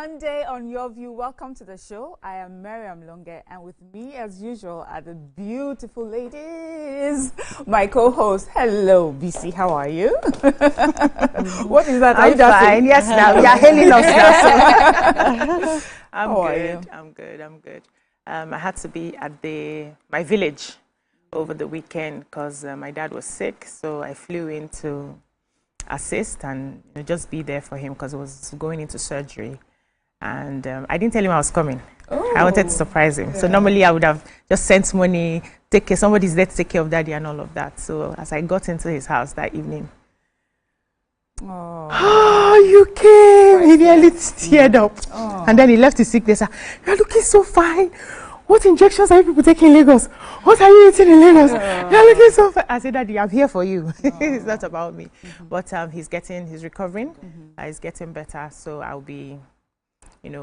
Monday on Your View. Welcome to the show. I am Miriam Longe, and with me, as usual, are the beautiful ladies. My co-host, hello, BC. How are you? What is that? I'm fine. Yes, now you're hailing us now. I'm good. I had to be at my village over the weekend because my dad was sick, so I flew in to assist and just be there for him because he was going into surgery. And I didn't tell him I was coming. Oh. I wanted to surprise him. Yeah. So normally I would have just sent money, take care, somebody's there to take care of daddy and all of that. So as I got into his house that evening, you came! He nearly teared up. Oh. And then he left his sickness. You're looking so fine. What injections are you people taking in Lagos? What are you eating in Lagos? You're looking so fine. I said, Daddy, I'm here for you. It's not about me. Mm-hmm. But he's recovering. Mm-hmm. He's getting better. So I'll be,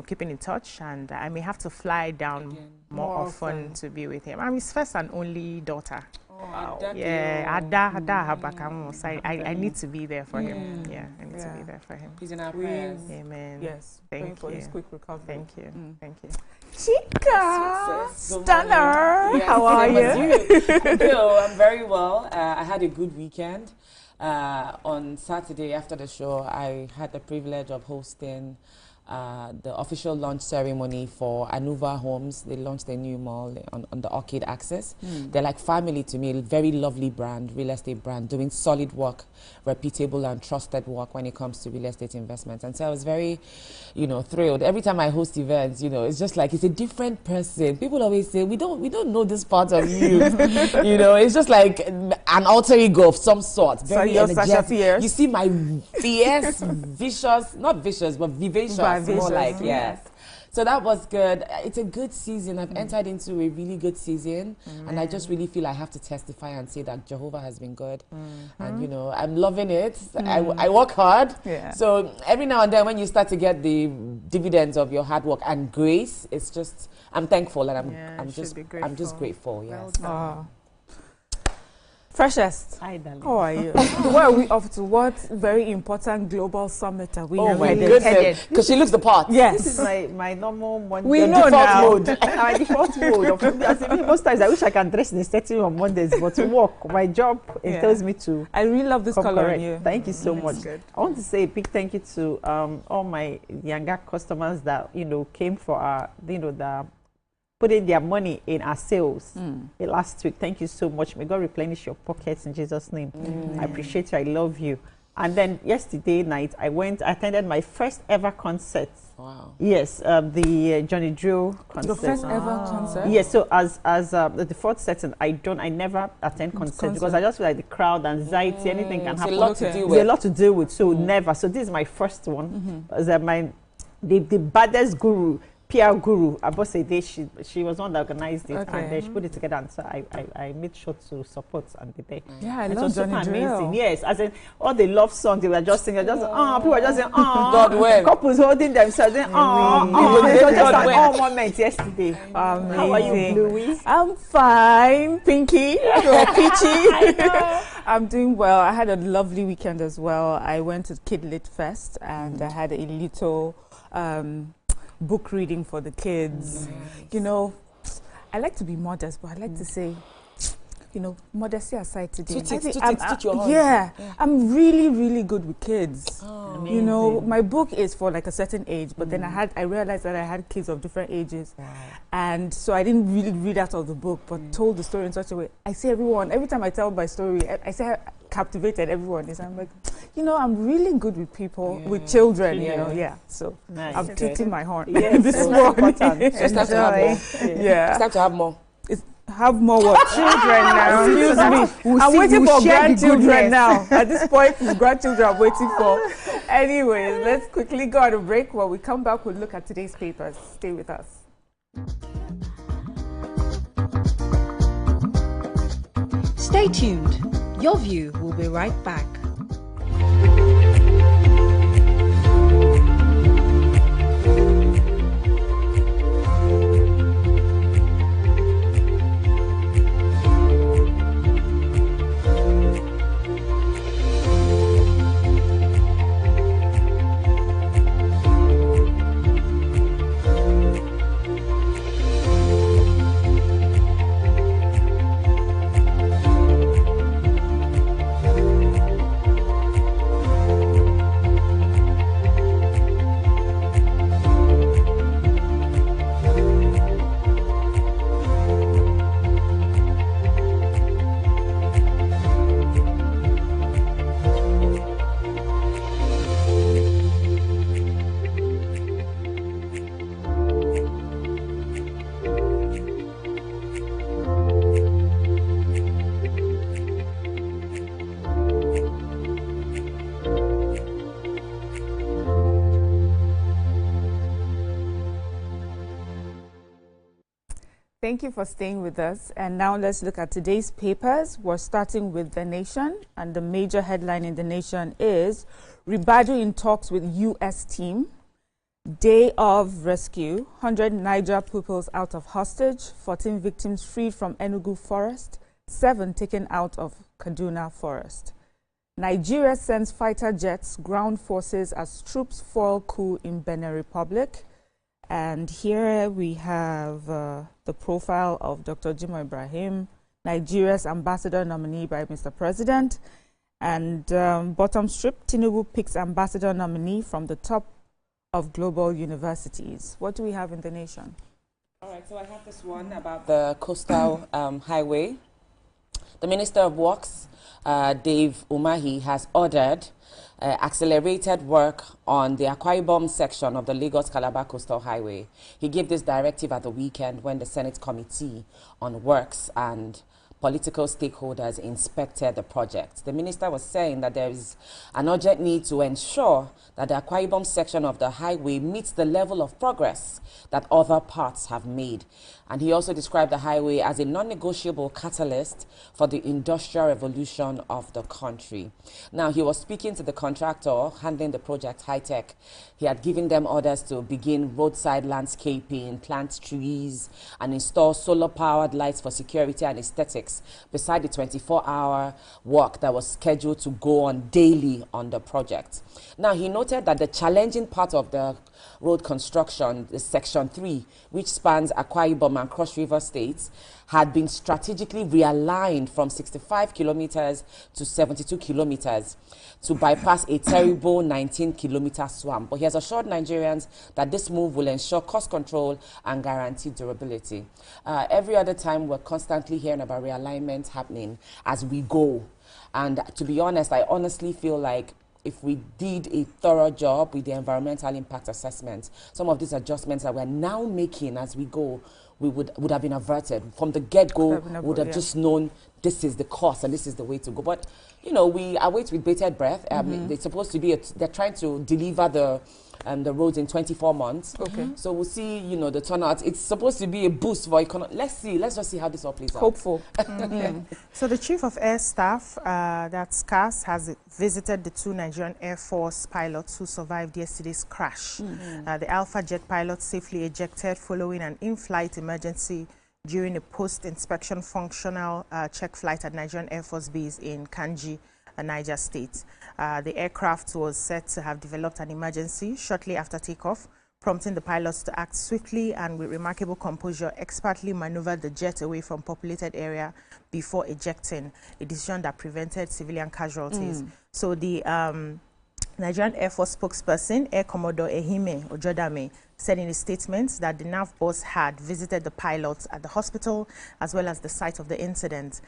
keeping in touch. And I may have to fly down more often to be with him. I'm his first and only daughter. Wow. Yeah, I need to be there for him. Yeah, I need to be there for him. He's in our prayers. Amen. Yes. Thank you for his quick recovery. Thank you. Thank you. Chica, Stunner. Yes, how are you? I'm very well. I had a good weekend. On Saturday after the show, I had the privilege of hosting the official launch ceremony for Anuva Homes. They launched their new mall on the Arcade Access. They're like family to me, a very lovely brand, real estate brand, doing solid work, reputable and trusted work when it comes to real estate investments. And so I was very, thrilled. Every time I host events, it's just like it's a different person. People always say, we don't know this part of you. It's just like an alter ego of some sort. Very energetic. You see my fierce, vicious, not vicious, but vivacious. More like, yes. So that was good. It's a good season. I've entered into a really good season. And I just really feel I have to testify and say that Jehovah has been good. And, I'm loving it. I work hard. Yeah. So every now and then when you start to get the dividends of your hard work and grace, it's just, I'm thankful and I'm just grateful. Yes. Well, Freshest. Hi, darling. How are you? Where are we off to? What very important global summit are we? Oh my goodness! Because she looks the part. Yes. This is my normal Monday. We know now. Mode. My default mode. Most times I wish I can dress in a setting on Mondays, but to work, my job it tells me to. I really love this color on you. Thank you so much. Good. I want to say a big thank you to all my younger customers that came for our the putting their money in our sales last week. Thank you so much. May God replenish your pockets in Jesus' name. I appreciate you. I love you. And then yesterday night, I attended my first ever concert. Wow. Yes, the Johnny Drew concert. Your first ever concert? Yes, so as the fourth setting, I never attend concerts because I just feel like the crowd, anxiety, anything can happen. It's a lot to deal with. There's a lot to deal with, so never. So this is my first one. The baddest guru, PR guru, Abosede, she was one that organized it, and then she put it together, and so I made sure to support and be there. Yeah, I love Johnny Drew. Amazing. Yes, as in all the love songs they were just singing, people were just saying, God when. Couples holding themselves, saying, it was just an all moment yesterday. Amazing. How are you, Bluey? I'm fine, Pinky. You're peachy. I'm doing well. I had a lovely weekend as well. I went to Kid Lit Fest, and I had a little book reading for the kids. I like to be modest, but I like to say, modesty aside today. I'm really, really good with kids. My book is for like a certain age, but then I realized that I had kids of different ages. Wow. And so I didn't really read out of the book, but told the story in such a way. I see every time I tell my story, I say I captivated everyone. I'm like, I'm really good with people, with children, So nice. I'm tooting my horn. Yes, this morning. It's time to have more. Yeah. It's time to have more. Have more what? Children now. Excuse me. I'm waiting for grandchildren now. At this point, it's grandchildren I'm waiting for. Anyways, let's quickly go on a break. When we come back, we'll look at today's papers. Stay with us. Stay tuned. Your View will be right back. Thank you for staying with us. And now let's look at today's papers. We're starting with The Nation, and the major headline in The Nation is Ribadu in talks with U.S. team. Day of rescue, 100 Niger pupils out of hostage, 14 victims freed from Enugu forest, 7 taken out of Kaduna forest. Nigeria sends fighter jets, ground forces as troops foil coup in Benin Republic. And here we have the profile of Dr. Jimoh Ibrahim, Nigeria's ambassador nominee by Mr. President. And bottom strip, Tinubu picks ambassador nominee from the top of global universities. What do we have in The Nation? All right, so I have this one about the coastal highway. The Minister of Works, Dave Umahi, has ordered accelerated work on the Akwa Ibom section of the Lagos-Calabar Coastal Highway. He gave this directive at the weekend when the Senate Committee on Works and political stakeholders inspected the project. The minister was saying that there is an urgent need to ensure that the Akwa Ibom section of the highway meets the level of progress that other parts have made. And he also described the highway as a non-negotiable catalyst for the industrial revolution of the country. Now, he was speaking to the contractor handling the project, High Tech. He had given them orders to begin roadside landscaping, plant trees, and install solar-powered lights for security and aesthetics, beside the 24-hour work that was scheduled to go on daily on the project. Now, he noted that the challenging part of the road construction, the Section 3, which spans Akwa Ibom and Cross River states, had been strategically realigned from 65 kilometers to 72 kilometers to bypass a terrible 19-kilometer swamp. But he has assured Nigerians that this move will ensure cost control and guarantee durability. Every other time, we're constantly hearing about realignment happening as we go. And to be honest, I honestly feel like if we did a thorough job with the environmental impact assessment, some of these adjustments that we're now making as we go, we would have been averted. From the get-go, would have just known this is the cost and this is the way to go. But, you know, we await with bated breath. They're supposed to be, they're trying to deliver the roads in 24 months. Okay. So we'll see, you know, the turnout. It's supposed to be a boost for economy. Let's just see how this all plays out. Hopeful. So the Chief of Air Staff, that's CAS, has visited the 2 Nigerian Air Force pilots who survived yesterday's crash. The Alpha jet pilot safely ejected following an in-flight emergency during a post-inspection functional check flight at Nigerian Air Force Base in Kanji, Niger State. The aircraft was said to have developed an emergency shortly after takeoff, prompting the pilots to act swiftly and with remarkable composure, expertly maneuver the jet away from populated area before ejecting, a decision that prevented civilian casualties. So the Nigerian Air Force spokesperson, Air Commodore Ehime Ojodame, said in a statement that the NAV boss had visited the pilots at the hospital as well as the site of the incident.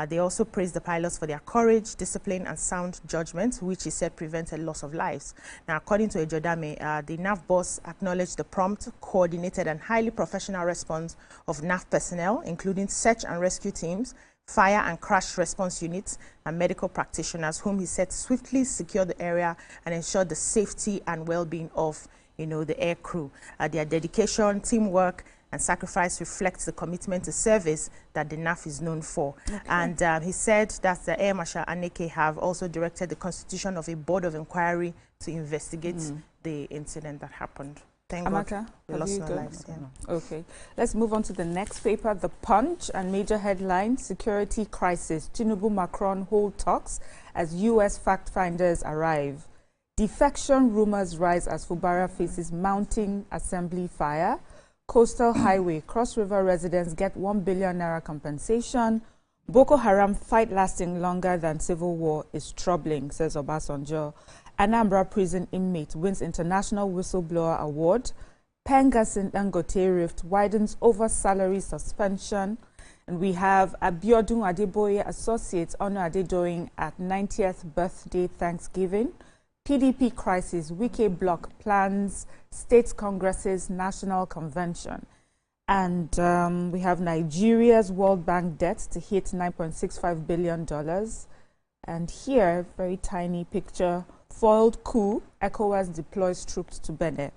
They also praised the pilots for their courage, discipline, and sound judgment, which he said prevented loss of lives. Now, according to Ojodame, the NAV boss acknowledged the prompt, coordinated, and highly professional response of NAV personnel, including search and rescue teams, fire and crash response units, and medical practitioners, whom he said swiftly secured the area and ensured the safety and well-being of, you know, the air crew. Their dedication, teamwork, and sacrifice reflects the commitment to service that the NAF is known for. Okay. And he said that the Air Marshal Aneke have also directed the constitution of a board of inquiry to investigate the incident that happened. Thank Amaka, God we lost no lives. Okay, let's move on to the next paper, The Punch, and major headline, security crisis. Tinubu Macron hold talks as U.S. fact-finders arrive. Defection rumors rise as Fubara faces mounting assembly fire. Coastal highway, Cross River residents get 1 billion naira compensation. Boko Haram fight lasting longer than civil war is troubling, says Obasanjo. Anambra prison inmate wins International Whistleblower Award. Pengasin Dangote rift widens over salary suspension. And we have Abiodun Adeboye Associates honor Adedoyin at 90th birthday Thanksgiving. PDP crisis, Wike bloc plans States Congress's National Convention. And we have Nigeria's World Bank debt to hit $9.65 billion. And here, very tiny picture, foiled coup, ECOWAS deploys troops to Benin.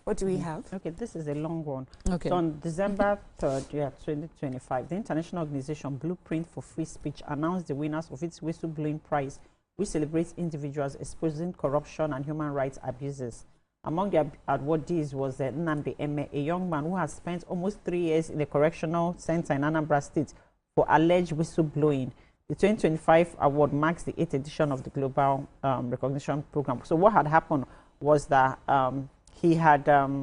What do we have? Okay, this is a long one. Okay. So on December 3rd, 2025, the International Organization Blueprint for Free Speech announced the winners of its whistleblowing prize, which celebrates individuals exposing corruption and human rights abuses. Among the awardees was Nnamdi Eme, a young man who has spent almost 3 years in a correctional center in Anambra State for alleged whistleblowing. The 2025 award marks the 8th edition of the Global Recognition Program. So what had happened was that he had a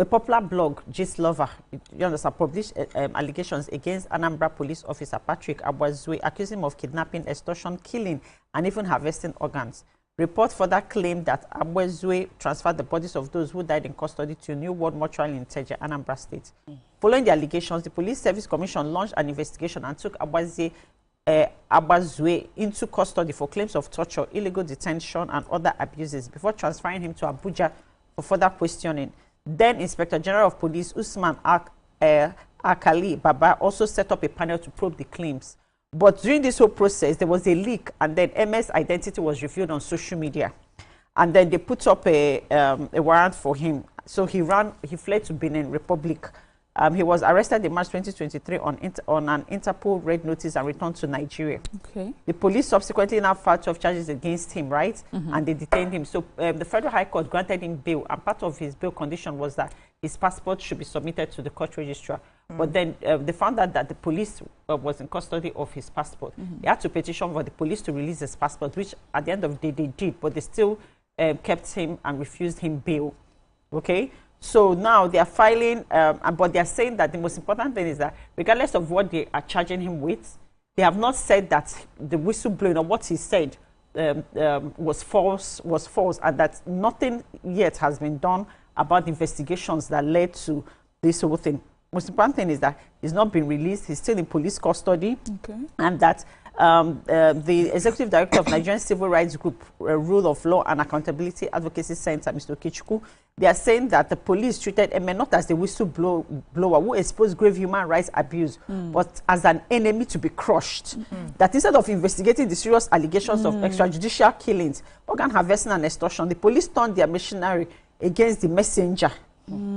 popular blog, Gist Lover, you understand, published allegations against Anambra police officer Patrick Abwazue, accusing him of kidnapping, extortion, killing, and even harvesting organs. Report further claimed that Abwazue transferred the bodies of those who died in custody to a New World Mortuary in Teje, Anambra State. Following the allegations, the Police Service Commission launched an investigation and took Abwazue into custody for claims of torture, illegal detention, and other abuses before transferring him to Abuja for further questioning. Then Inspector General of Police Usman Akali Baba also set up a panel to probe the claims. But during this whole process, there was a leak, and then MS identity was revealed on social media. And then they put up a warrant for him. So he fled to Benin Republic. He was arrested in March 2023 on an Interpol red notice and returned to Nigeria. Okay. The police subsequently now filed 12 charges against him, right? And they detained him. So the Federal High Court granted him bail, and part of his bail condition was that his passport should be submitted to the court registrar. But then they found out that the police was in custody of his passport. They had to petition for the police to release his passport, which at the end of the day they did, but they still kept him and refused him bail. Okay? So now they are filing, but they are saying that the most important thing is that regardless of what they are charging him with, they have not said that the whistleblowing or what he said was false, and that nothing yet has been done about the investigations that led to this whole thing. Most important thing is that he's not been released. He's still in police custody. Okay. And that the Executive Director of Nigerian Civil Rights Group, Rule of Law and Accountability Advocacy Center, Mr. Kichuku, they are saying that the police treated Eme not as the whistleblower who exposed grave human rights abuse, but as an enemy to be crushed. That instead of investigating the serious allegations of extrajudicial killings, organ harvesting and extortion, the police turned their machinery against the messenger.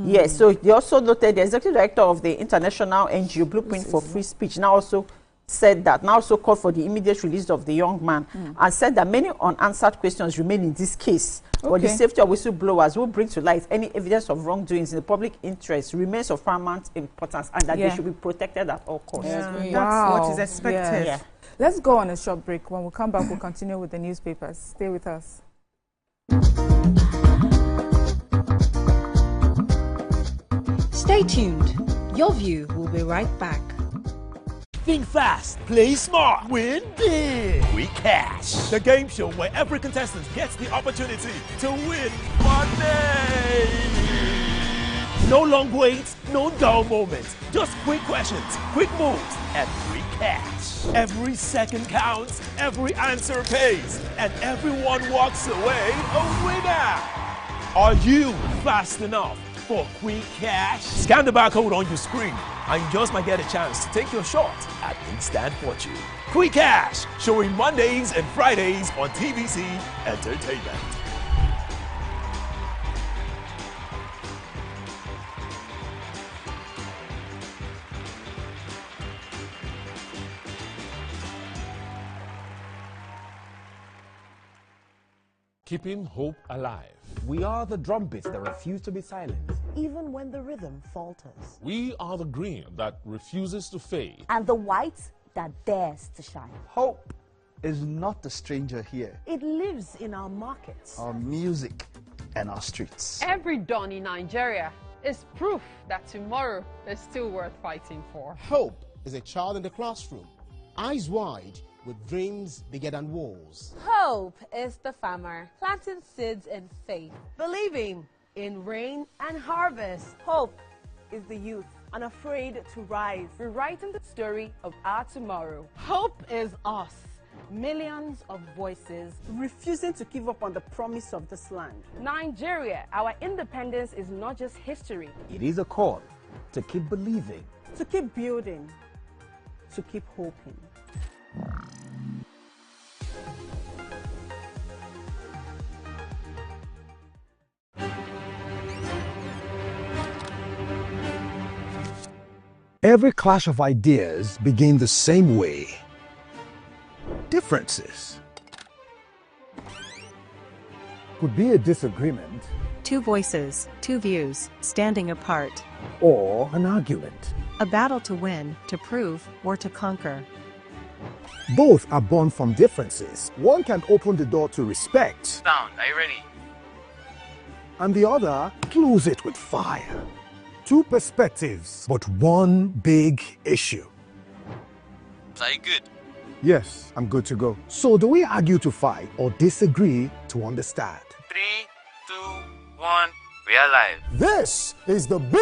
Yes, so they also noted the executive director of the international NGO Blueprint for Free Speech now also called for the immediate release of the young man and said that many unanswered questions remain in this case. But the safety of whistleblowers who bring to light any evidence of wrongdoings in the public interest remains of paramount importance, and that they should be protected at all costs. That's what is expected. Yeah. Let's go on a short break. When we come back, we'll continue with the newspapers. Stay with us. Stay tuned. Your View will be right back. Think fast, play smart, win big. We Cash, the game show where every contestant gets the opportunity to win money. No long waits, no dull moments. Just quick questions, quick moves, and free cash. Every second counts, every answer pays, and everyone walks away a winner. Are you fast enough for quick cash? Scan the barcode on your screen and you just might get a chance to take your shot at instant fortune. Quick Cash, showing Mondays and Fridays on TVC Entertainment. Keeping hope alive. We are the drumbeats that refuse to be silent. Even when the rhythm falters. We are the green that refuses to fade. And the white that dares to shine. Hope is not a stranger here. It lives in our markets, our music, and our streets. Every dawn in Nigeria is proof that tomorrow is still worth fighting for. Hope is a child in the classroom, eyes wide, with dreams bigger than walls. Hope is the farmer planting seeds in faith, believing in rain and harvest. Hope is the youth unafraid to rise, rewriting the story of our tomorrow. Hope is us, millions of voices refusing to give up on the promise of this land. Nigeria, our independence is not just history. It is a call to keep believing, to keep building, to keep hoping. Every clash of ideas begin the same way. Differences could be a disagreement, Two voices, two views, standing apart. or an argument. A battle to win, to prove, or to conquer. Both are born from differences. One can open the door to respect, Sound, are you ready? and the other close it with fire. Two perspectives, but one big issue. Are you good? Yes, I'm good to go. So do we argue to fight or disagree to understand? 3, 2, 1, we are live. This is the big...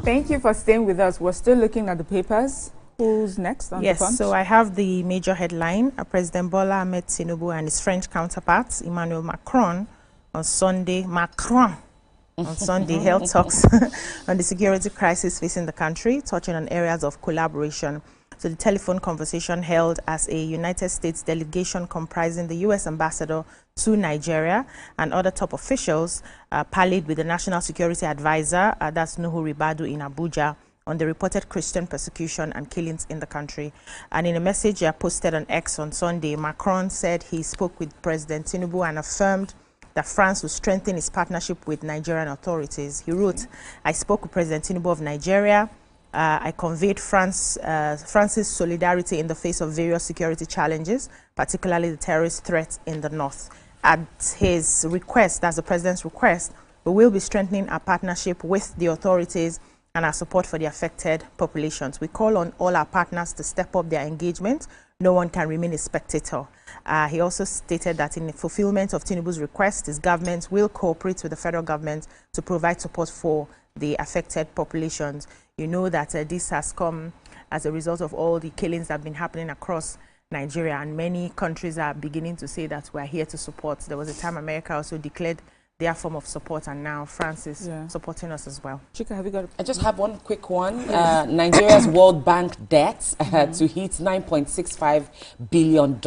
Thank you for staying with us. We're still looking at the papers. Who's next on the punch? Yes, so I have the major headline. President Bola Ahmed Tinubu and his French counterpart, Emmanuel Macron, on Sunday, held talks on the security crisis facing the country, touching on areas of collaboration. So the telephone conversation held as a United States delegation comprising the U.S. ambassador to Nigeria and other top officials parleyed with the National Security Advisor, that's Nuhu Ribadu in Abuja, on the reported Christian persecution and killings in the country. And in a message posted on X on Sunday, Macron said he spoke with President Tinubu and affirmed that France will strengthen its partnership with Nigerian authorities. He wrote, "I spoke with President Tinubu of Nigeria. I conveyed France's solidarity in the face of various security challenges, particularly the terrorist threat in the north. At his request, that's the president's request, we will be strengthening our partnership with the authorities and our support for the affected populations. We call on all our partners to step up their engagement. No one can remain a spectator." He also stated that in the fulfillment of Tinubu's request, his government will cooperate with the federal government to provide support for the affected populations. You know that this has come as a result of all the killings that have been happening across Nigeria, and many countries are beginning to say that we're here to support. There was a time America also declared their form of support, and now France is supporting us as well. Chika, have you got I just have one quick one. Nigeria's World Bank debt to hit $9.65 billion.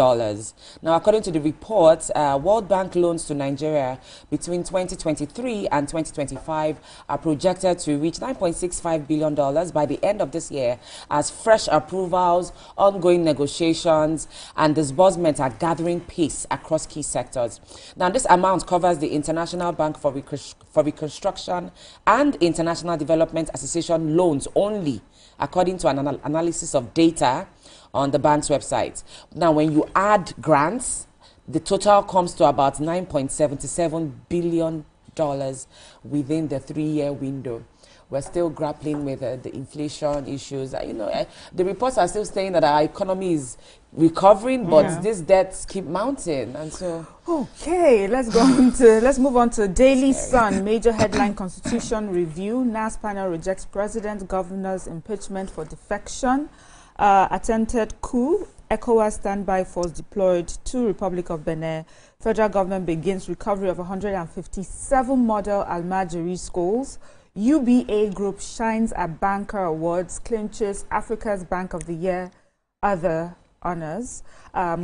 Now, according to the report, World Bank loans to Nigeria between 2023 and 2025 are projected to reach $9.65 billion by the end of this year, as fresh approvals, ongoing negotiations, and disbursements are gathering pace across key sectors. Now, this amount covers the International Bank for Reconstruction and International Development Association loans only, according to an analysis of data on the bank's website. Now, when you add grants, the total comes to about $9.77 billion within the 3-year window. We're still grappling with the inflation issues. The reports are still saying that our economy is recovering, but these debts keep mounting, and so. Okay, let's move on to Daily Sun. Major headline: Constitution review. NAS panel rejects president governor's impeachment for defection. Attempted coup. ECOWAS standby force deployed to Republic of Benin. Federal government begins recovery of 157 model Almajiri schools. UBA Group shines at Banker Awards, clinches Africa's Bank of the Year, other honors.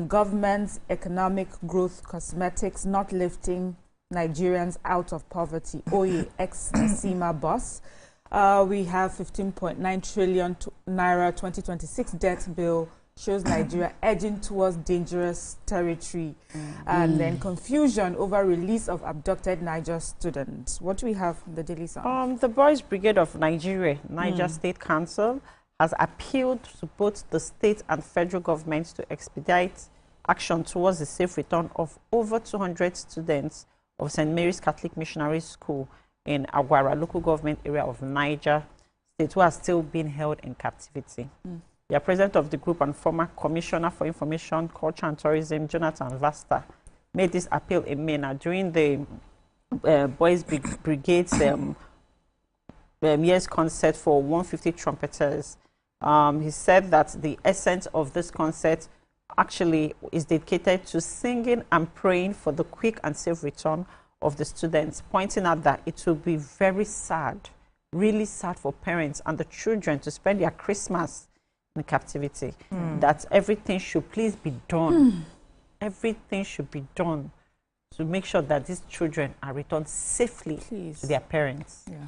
Government's economic growth cosmetics not lifting Nigerians out of poverty. Oye, ex-Nasima boss. We have 15.9 trillion naira 2026 debt bill shows Nigeria edging towards dangerous territory. And then confusion over release of abducted Niger students. What do we have in the Daily Sun? The Boys Brigade of Nigeria, Niger State Council, has appealed to both the state and federal governments to expedite action towards the safe return of over 200 students of St. Mary's Catholic Missionary School in Agwara, local government area of Niger State, who are still being held in captivity. The president of the group and former commissioner for information, culture and tourism, Jonathan Vasta, made this appeal in May during the Boys Brigade's year's concert for 150 trumpeters. He said that the essence of this concert actually is dedicated to singing and praying for the quick and safe return of the students, pointing out that it will be very sad, really sad for parents and the children to spend their Christmas in captivity. That everything should please be done. Everything should be done to make sure that these children are returned safely to their parents. Yeah.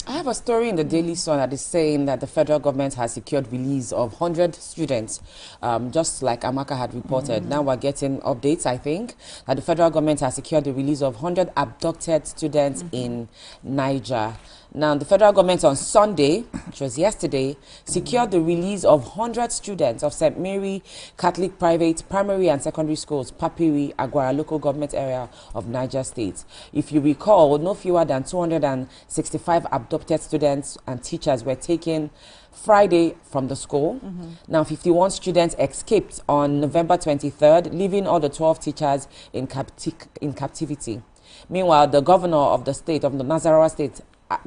I have a story in the Daily Sun that is saying that the federal government has secured release of 100 students, just like Amaka had reported. Now we're getting updates, I think, that the federal government has secured the release of 100 abducted students in Niger. Now, the federal government on Sunday, which was yesterday, secured the release of 100 students of St. Mary Catholic Private Primary and Secondary Schools, Papiri, Agwara local government area of Niger State. If you recall, no fewer than 265 abducted students and teachers were taken Friday from the school. Now, 51 students escaped on November 23rd, leaving all the 12 teachers in captivity. Meanwhile, the governor of the state, of the Nasarawa state,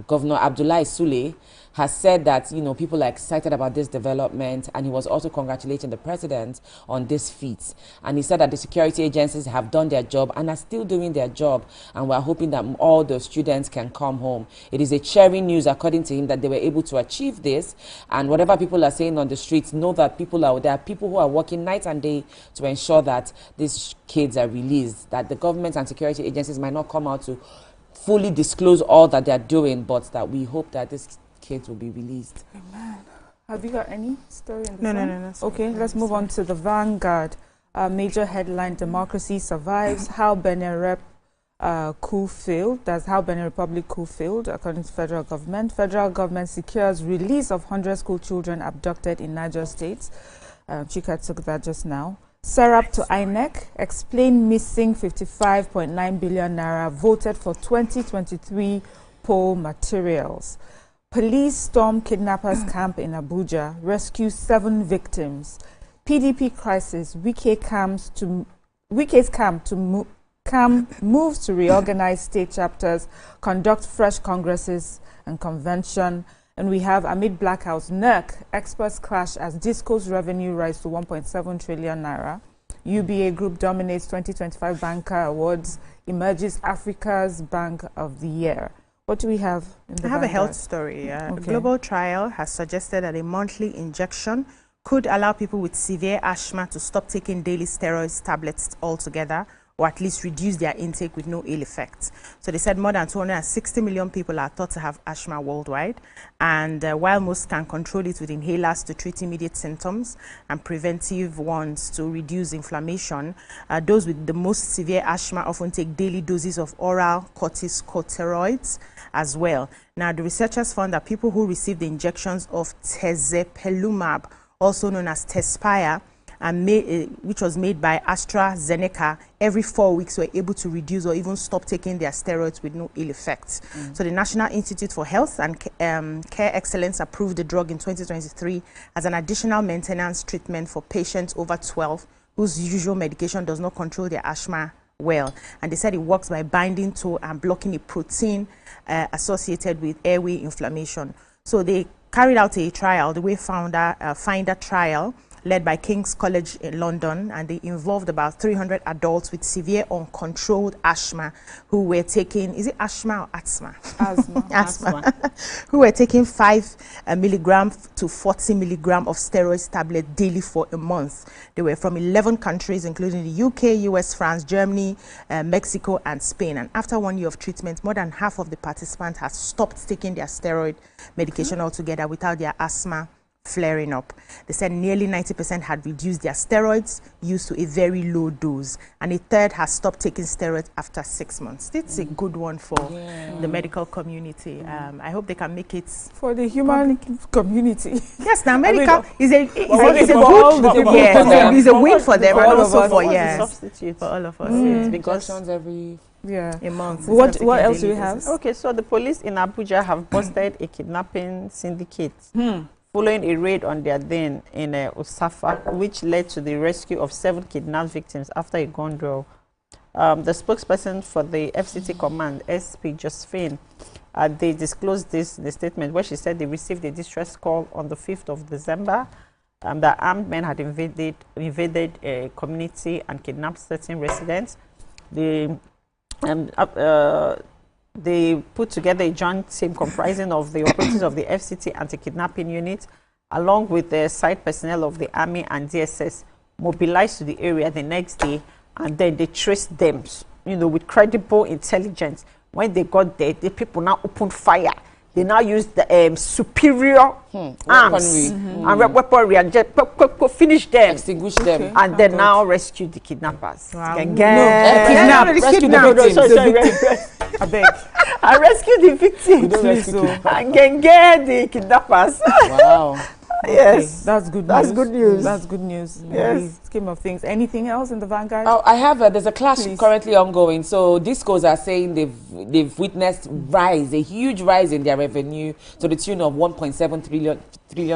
Governor Abdullahi Sule, has said that, you know, people are excited about this development, and he was also congratulating the president on this feat. And he said that the security agencies have done their job and are still doing their job, and we're hoping that all the students can come home. It is a cheering news, according to him, that they were able to achieve this. And whatever people are saying on the streets, know that there are people who are working night and day to ensure that these kids are released, that the government and security agencies might not come out to fully disclose all that they're doing, but that we hope that these kids will be released. Amen. Have you got any story in the No. Okay, let's move on to the Vanguard. Major headline: Democracy survives. How Benin Rep coup failed. That's how Benin Republic coup failed, according to federal government. Federal government secures release of 100 school children abducted in Niger State. Chika took that just now. Serap to INEC, explain missing 55.9 billion naira voted for 2023 poll materials. Police storm kidnappers camp in Abuja, rescue 7 victims. PDP crisis, Wike's camp moves to reorganize state chapters, conduct fresh congresses and convention. And we have, amid blackouts, NERC, experts clash as Disco's revenue rise to 1.7 trillion naira. UBA Group dominates 2025 Banker Awards, emerges Africa's Bank of the Year. What do we have in the I have a Vanguard? health story. A global trial has suggested that a monthly injection could allow people with severe asthma to stop taking daily steroids tablets altogether, or at least reduce their intake with no ill effects. So they said more than 260 million people are thought to have asthma worldwide. And while most can control it with inhalers to treat immediate symptoms and preventive ones to reduce inflammation, those with the most severe asthma often take daily doses of oral corticosteroids as well. Now, the researchers found that people who received the injections of tezepelumab, also known as Tezspire, which was made by AstraZeneca, every 4 weeks were able to reduce or even stop taking their steroids with no ill effects. So the National Institute for Health and Care Excellence approved the drug in 2023 as an additional maintenance treatment for patients over 12 whose usual medication does not control their asthma well. And they said it works by binding to and blocking a protein associated with airway inflammation. So they carried out a trial, the Wayfinder trial, led by King's College in London, and they involved about 300 adults with severe uncontrolled asthma who were taking, is it asthma or asthma? Asthma. Who were taking 5 milligram to 40 milligram of steroids tablet daily for a month. They were from 11 countries, including the UK, US, France, Germany, Mexico, and Spain. And after 1 year of treatment, more than half of the participants had stopped taking their steroid medication altogether without their asthma flaring up. They said nearly 90% had reduced their steroids used to a very low dose, and a third has stopped taking steroids after 6 months. It's a good one for the medical community. I hope they can make it for the human community. Yes, now medical is a win for them, and also for for all of us. Because every a month. What else do we have? Okay, so the police in Abuja have busted a kidnapping syndicate following a raid on their den in Osafa, which led to the rescue of 7 kidnapped victims after a gun duel. The spokesperson for the FCT command, SP Josephine, they disclosed this in the statement where she said they received a distress call on the 5th of December that armed men had invaded a community and kidnapped 13 residents. They put together a joint team comprising of the operatives of the FCT anti-kidnapping unit, along with the site personnel of the Army and DSS, mobilized to the area the next day, and then they traced them, with credible intelligence. When they got there, the people now opened fire. They now used the superior arms and weaponry and just finish them, extinguish them, and then now rescue the kidnappers. Wow. Rescue the victims and get the kidnappers. Wow. Yes, that's good. That's good news. That's good news. Yes. In the scheme of things. Anything else in the vanguard? Oh, I have. There's a clash currently ongoing. So discos are saying they've witnessed a huge rise in their revenue to the tune of 1.7 trillion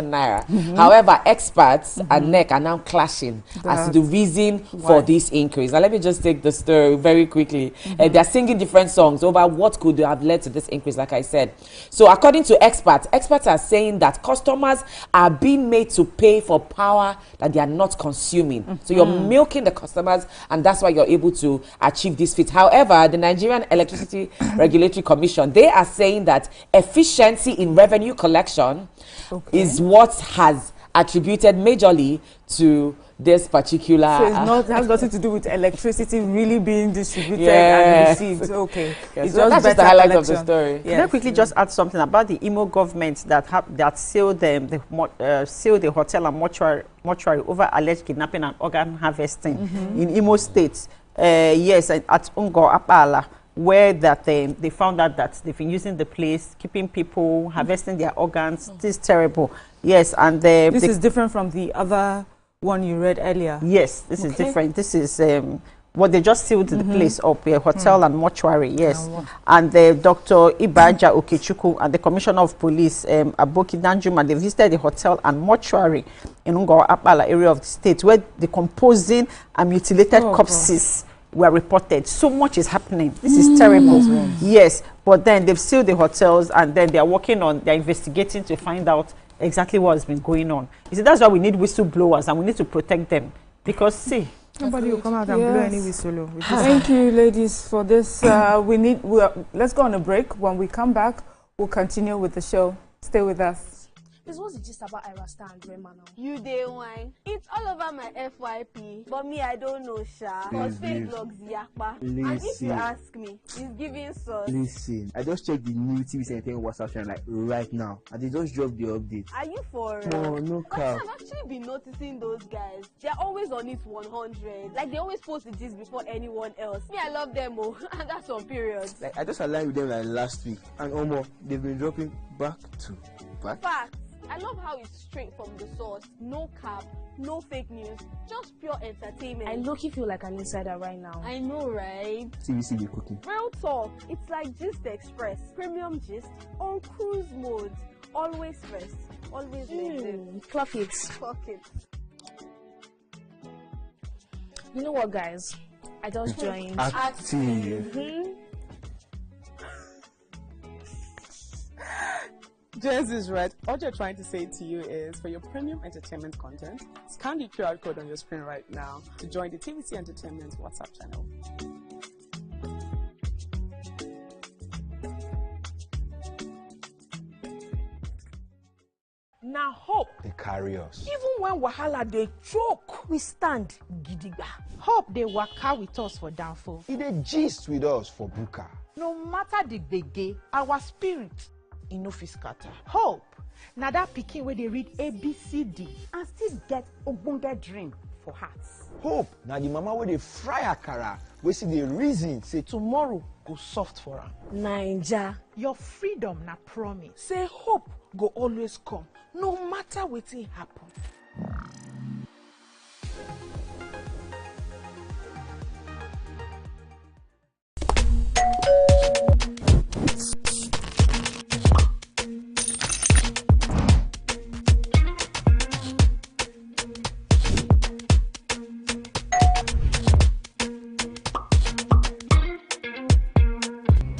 naira. However, experts and NEC are now clashing as to the reason for this increase. Now, let me just take the story very quickly. They're singing different songs over what could have led to this increase, like I said. So according to experts are saying that customers are being made to pay for power that they are not consuming. So you're milking the customers, and that's why you're able to achieve this feat. However, the Nigerian Electricity Regulatory Commission, they are saying that efficiency in revenue collection is what has attributed majorly to this particular. So it has nothing to do with electricity really being distributed and received. Okay. It's so that's just the highlight of the story. Can I quickly just add something about the Imo government that sealed the hotel and mortuary over alleged kidnapping and organ harvesting in Imo State? Yes, at Ungo Apala, where they found out that they've been using the place, keeping people, harvesting their organs. This is terrible. Yes, and this is different from the other one you read earlier. Yes, this is different. This is what they just sealed the place up, a hotel and mortuary. Yes, and Dr. Ibaja Okechukwu and the Commissioner of Police, Aboki Danjuma, they visited the hotel and mortuary in Ungo Apala area of the state, where decomposing and mutilated corpses were reported. So much is happening. This is terrible. Yes, but then they've sealed the hotels, and then they're investigating to find out exactly what has been going on. You see, that's why we need whistleblowers, and we need to protect them, because see, nobody will come out and blow any whistle. Thank you, ladies, for this. Let's go on a break. When we come back, we'll continue with the show. Stay with us. This was just about Ira Star and Rema now. You day wine. It's all over my FYP. But me, I don't know, Sha. Because fake blogs yakpa. And if you ask me, it's giving sauce. Listen, I just checked the new TVcentertainment WhatsApp channel like right now. And they just dropped the update. Are you for real? No, no cap. I've actually been noticing those guys. They're always on it 100. Like they always post the gist before anyone else. Me, I love them, oh. And that's on periods. Like I just aligned with them like last week. And almost they've been dropping back to back. Facts. I love how it's straight from the source. No cap, no fake news, just pure entertainment. I low-key feel like an insider right now. I know, right? TVC be cooking. Real talk. It's like Gist Express. Premium gist on cruise mode. Always first. Always next. Clock it. Fuck it. You know what, guys? I just joined. Active. Jess is right. All you're trying to say to you is, for your premium entertainment content, scan the QR code on your screen right now to join the TVC Entertainment WhatsApp channel. Now hope they carry us. Even when wahala they choke, we stand gidigba. Hope they waka with us for downfall. They gist with us for buka. No matter the gbege, our spirit no fit scatter. Hope now that pikin where they read ABCD and still get ogbonge dream for hearts. Hope now the mama where they fry akara, we see the reason say tomorrow go soft for her. Naija, your freedom na promise. Say hope go always come, no matter wetin happen.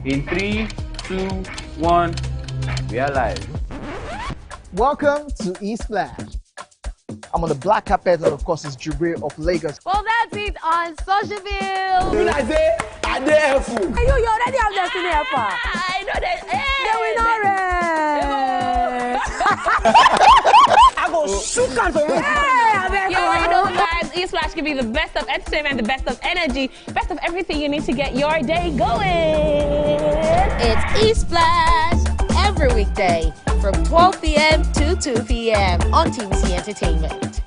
In 3, 2, 1, we are live. Welcome to E-Splash. I'm on the black carpet, and of course, it's Jubril of Lagos. Well, that's it on Socialville. When I say, I dare fool. You already have Destiny Alpha. I know that. They will not rest. I go shoot on for you. You already know, guys. E-Splash can be the best of entertainment, the best of energy, best of everything you need to get your day going. It's E-Splash every weekday from 12 p.m. to 2 p.m. on TVC Entertainment.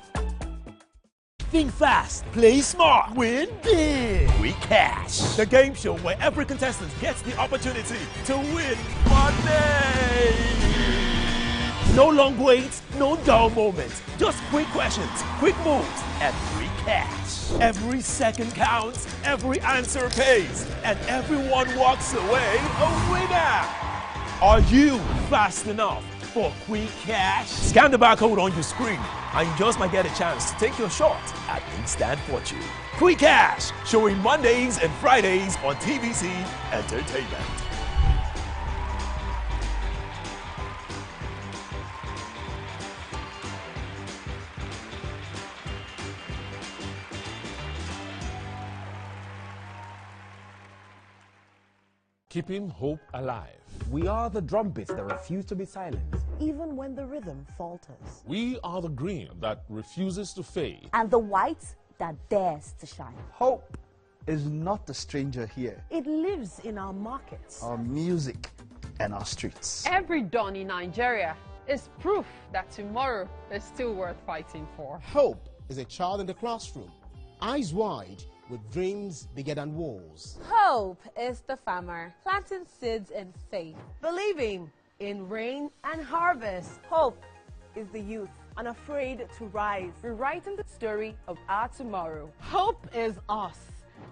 Think fast, play smart, win big. We Cash, the game show where every contestant gets the opportunity to win money. No long waits, no dull moments, just quick questions, quick moves, and free cash. Every second counts, every answer pays, and everyone walks away a winner. Are you fast enough for quick cash? Scan the barcode on your screen and you just might get a chance to take your shot at instant fortune. Quick Cash, showing Mondays and Fridays on TVC Entertainment. Keeping hope alive. We are the drumbeats that refuse to be silenced. Even when the rhythm falters. We are the green that refuses to fade. And the white that dares to shine. Hope is not a stranger here. It lives in our markets, Our music and our streets. Every dawn in Nigeria is proof that tomorrow is still worth fighting for. Hope is a child in the classroom, eyes wide, with dreams bigger than walls. Hope is the farmer planting seeds in faith. believing in rain and harvest. Hope is the youth, Unafraid to rise, rewriting the story of our tomorrow. Hope is us,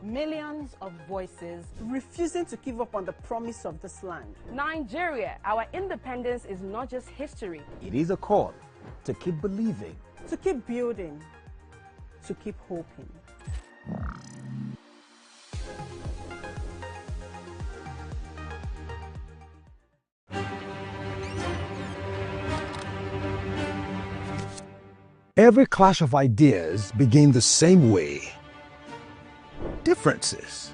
millions of voices refusing to give up on the promise of this land. Nigeria, our independence is not just history. It is a call to keep believing. To keep building, to keep hoping. Every clash of ideas begin the same way. Differences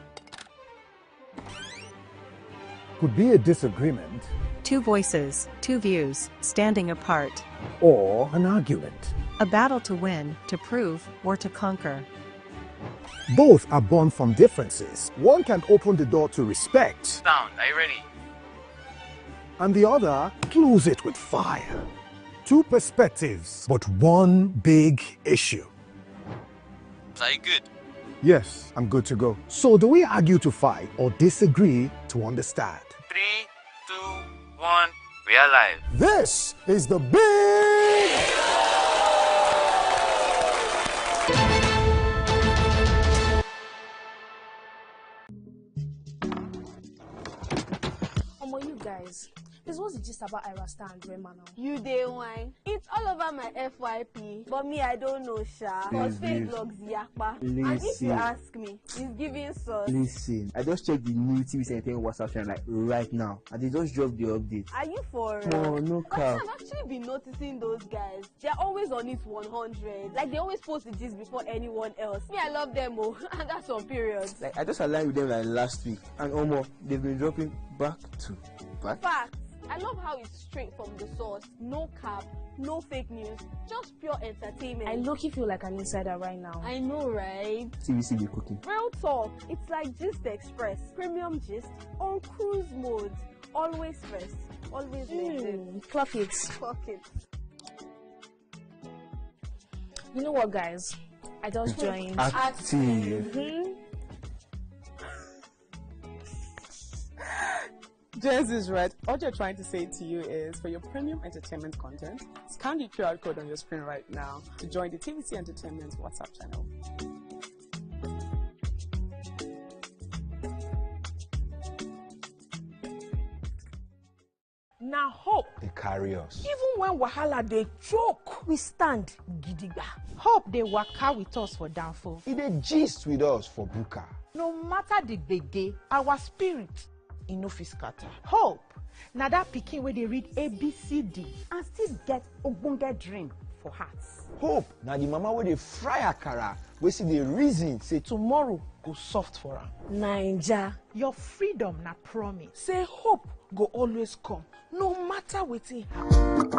could be a disagreement Two voices, two views, standing apart. or an argument. A battle to win, to prove, or to conquer. Both are born from differences. One can open the door to respect, Sound, are you ready? and the other close it with fire. Two perspectives, but one big issue. Are you good? Yes, I'm good to go. So do we argue to fight or disagree to understand? 3, 2, 1, we are live. This is the big... You guys, this was the gist about Ira Star and Rema now. You day wine. It's all over my FYP, but me I don't know sha. Cause fake blogs yakpa. And if you ask me, he's giving sauce. Listen, I just checked the new TVC Entertainment WhatsApp channel like right now, and they just dropped the update. Are you for No, no cap. I've actually been noticing those guys. They're always on it 100. Like they always post the gist before anyone else. Me, I love them oh, and that's on periods. Like I just aligned with them like last week, and almost they've been dropping back to back. Facts. I love how it's straight from the source. No cap, no fake news, just pure entertainment. I low-key feel like an insider right now. I know, right? TVC be cooking. Real talk. It's like Gist Express. Premium gist on cruise mode. Always first. Always Clock it. Clock it. You know what, guys? I just joined. Active. Jens is right. What you're trying to say to you is, for your premium entertainment content, scan the QR code on your screen right now to join the TVC Entertainment WhatsApp channel. Now hope. They carry us. Even when wahala they choke, we stand gidigba. Hope they waka with us for downfall. They gist with us for buka. No matter the gbege, our spirit e no fit scatter. Hope. Now that pikin where they read ABCD and still get ogbonge dream for hearts. Hope na the mama wey dey fry akara wey see the reason say Tomorrow go soft for am. Naija. Your freedom na promise. Say hope go always come, no matter wetin happen.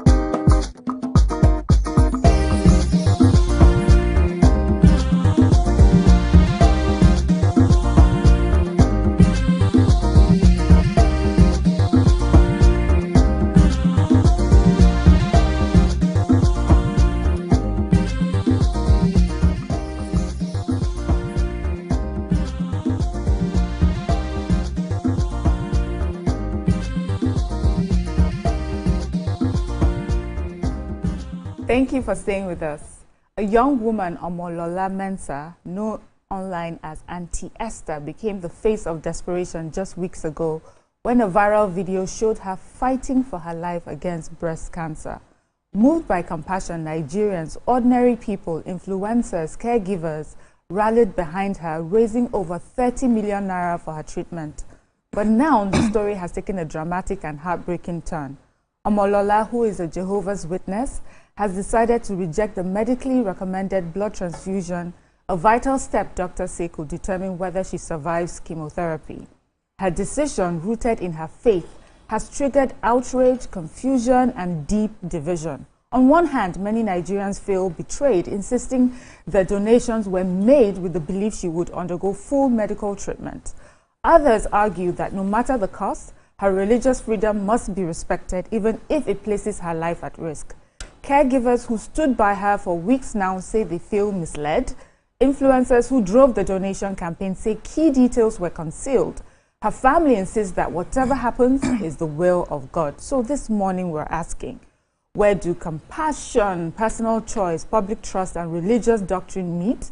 Thank you for staying with us. A young woman, Omolola Mensah, known online as Auntie Esther, became the face of desperation just weeks ago when a viral video showed her fighting for her life against breast cancer. Moved by compassion, Nigerians, ordinary people, influencers, caregivers rallied behind her, raising over 30 million naira for her treatment. But now the story has taken a dramatic and heartbreaking turn. Omolola, who is a Jehovah's Witness, has decided to reject the medically recommended blood transfusion, a vital step doctors say could determine whether she survives chemotherapy. Her decision, rooted in her faith, has triggered outrage, confusion, and deep division. On one hand, many Nigerians feel betrayed, insisting the donations were made with the belief she would undergo full medical treatment. Others argue that no matter the cost, her religious freedom must be respected, even if it places her life at risk. Caregivers who stood by her for weeks now say they feel misled. Influencers who drove the donation campaign say key details were concealed. Her family insists that whatever happens is the will of God. So this morning we're asking, where do compassion, personal choice, public trust, and religious doctrine meet?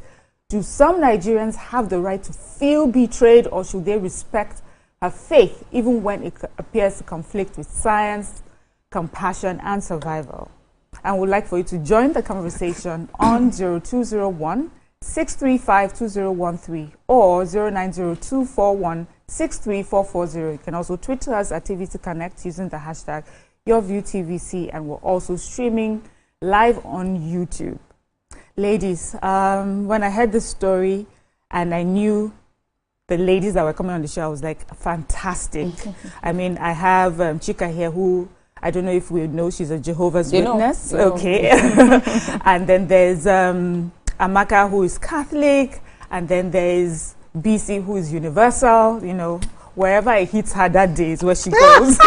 Do some Nigerians have the right to feel betrayed, or should they respect her faith even when it appears to conflict with science, compassion, and survival? And would like for you to join the conversation on 0201-635-2013 or 090241-63440. You can also tweet us at TVC Connect using the hashtag YourViewTVC, and we're also streaming live on YouTube. Ladies, when I heard this story and I knew the ladies that were coming on the show, I was like, fantastic. I mean, I have Chika here who, I don't know if we know, she's a Jehovah's Witness. Okay. And then there's Amaka, who is Catholic. And then there's BC, who is universal. You know, wherever it hits her that day is where she goes.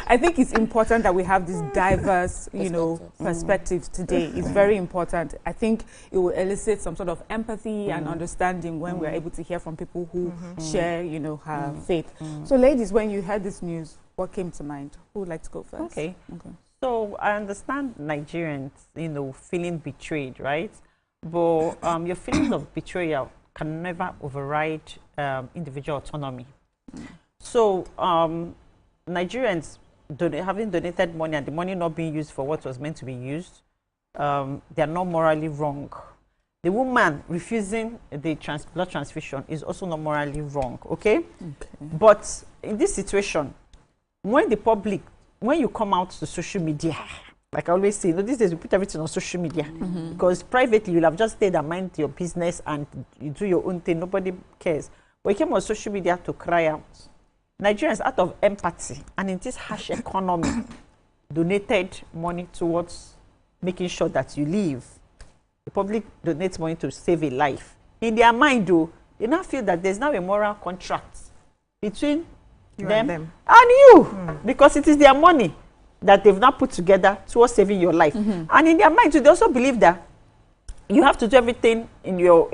I think it's important that we have this diverse, you know, perspectives today. It's very important. I think it will elicit some sort of empathy and understanding when we're able to hear from people who share, you know, her faith. So, ladies, when you heard this news, what came to mind? Who would like to go first? Okay. So I understand Nigerians, you know, feeling betrayed, right? But your feelings of betrayal can never override individual autonomy. So Nigerians having donated money and the money not being used for what was meant to be used, they are not morally wrong. The woman refusing the blood transfusion is also not morally wrong, okay? But in this situation, when the public, when you come out to social media, like I always say, you know, these days we put everything on social media because privately you'll have just stayed and mind your business and you do your own thing, nobody cares. But you came on social media to cry out. Nigerians, out of empathy and in this harsh economy, donated money towards making sure that you live. The public donates money to save a life. In their mind, though, they now feel that there's now a moral contract between them and you, because it is their money that they've now put together towards saving your life. And in their mind, too, they also believe that you have to do everything in your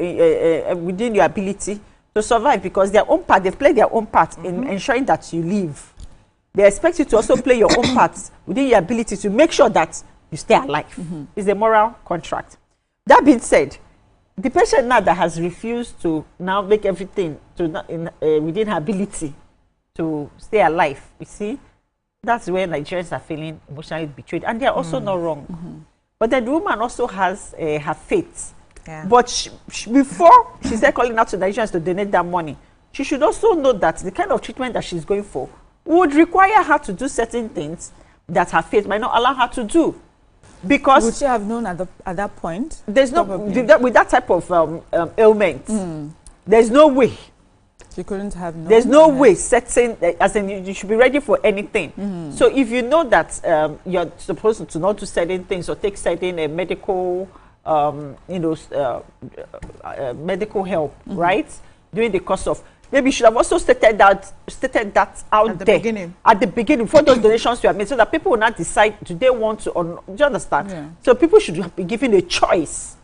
within your ability to survive, because their own part, they've played their own part in ensuring that you live. They expect you to also play your own part within your ability to make sure that you stay alive. It's a moral contract. That being said, the patient now that has refused to now make everything to within her ability to stay alive, you see, that's where Nigerians are feeling emotionally betrayed, and they are also not wrong. But then the woman also has her faith, Yeah. But before she started calling out to Nigerians to donate that money, she should also know that the kind of treatment that she's going for would require her to do certain things that her faith might not allow her to do. Because would she have known at that point? There's no with that type of ailment. There's no way. She couldn't have known. There's no way certain, as in you should be ready for anything. So if you know that you're supposed to not do certain things or take certain medical, medical help, right? During the course of, maybe you should have also stated that out there at the beginning before those donations were made, so that people will not decide, do they want to or not? Do you understand? Yeah. So people should be given a choice.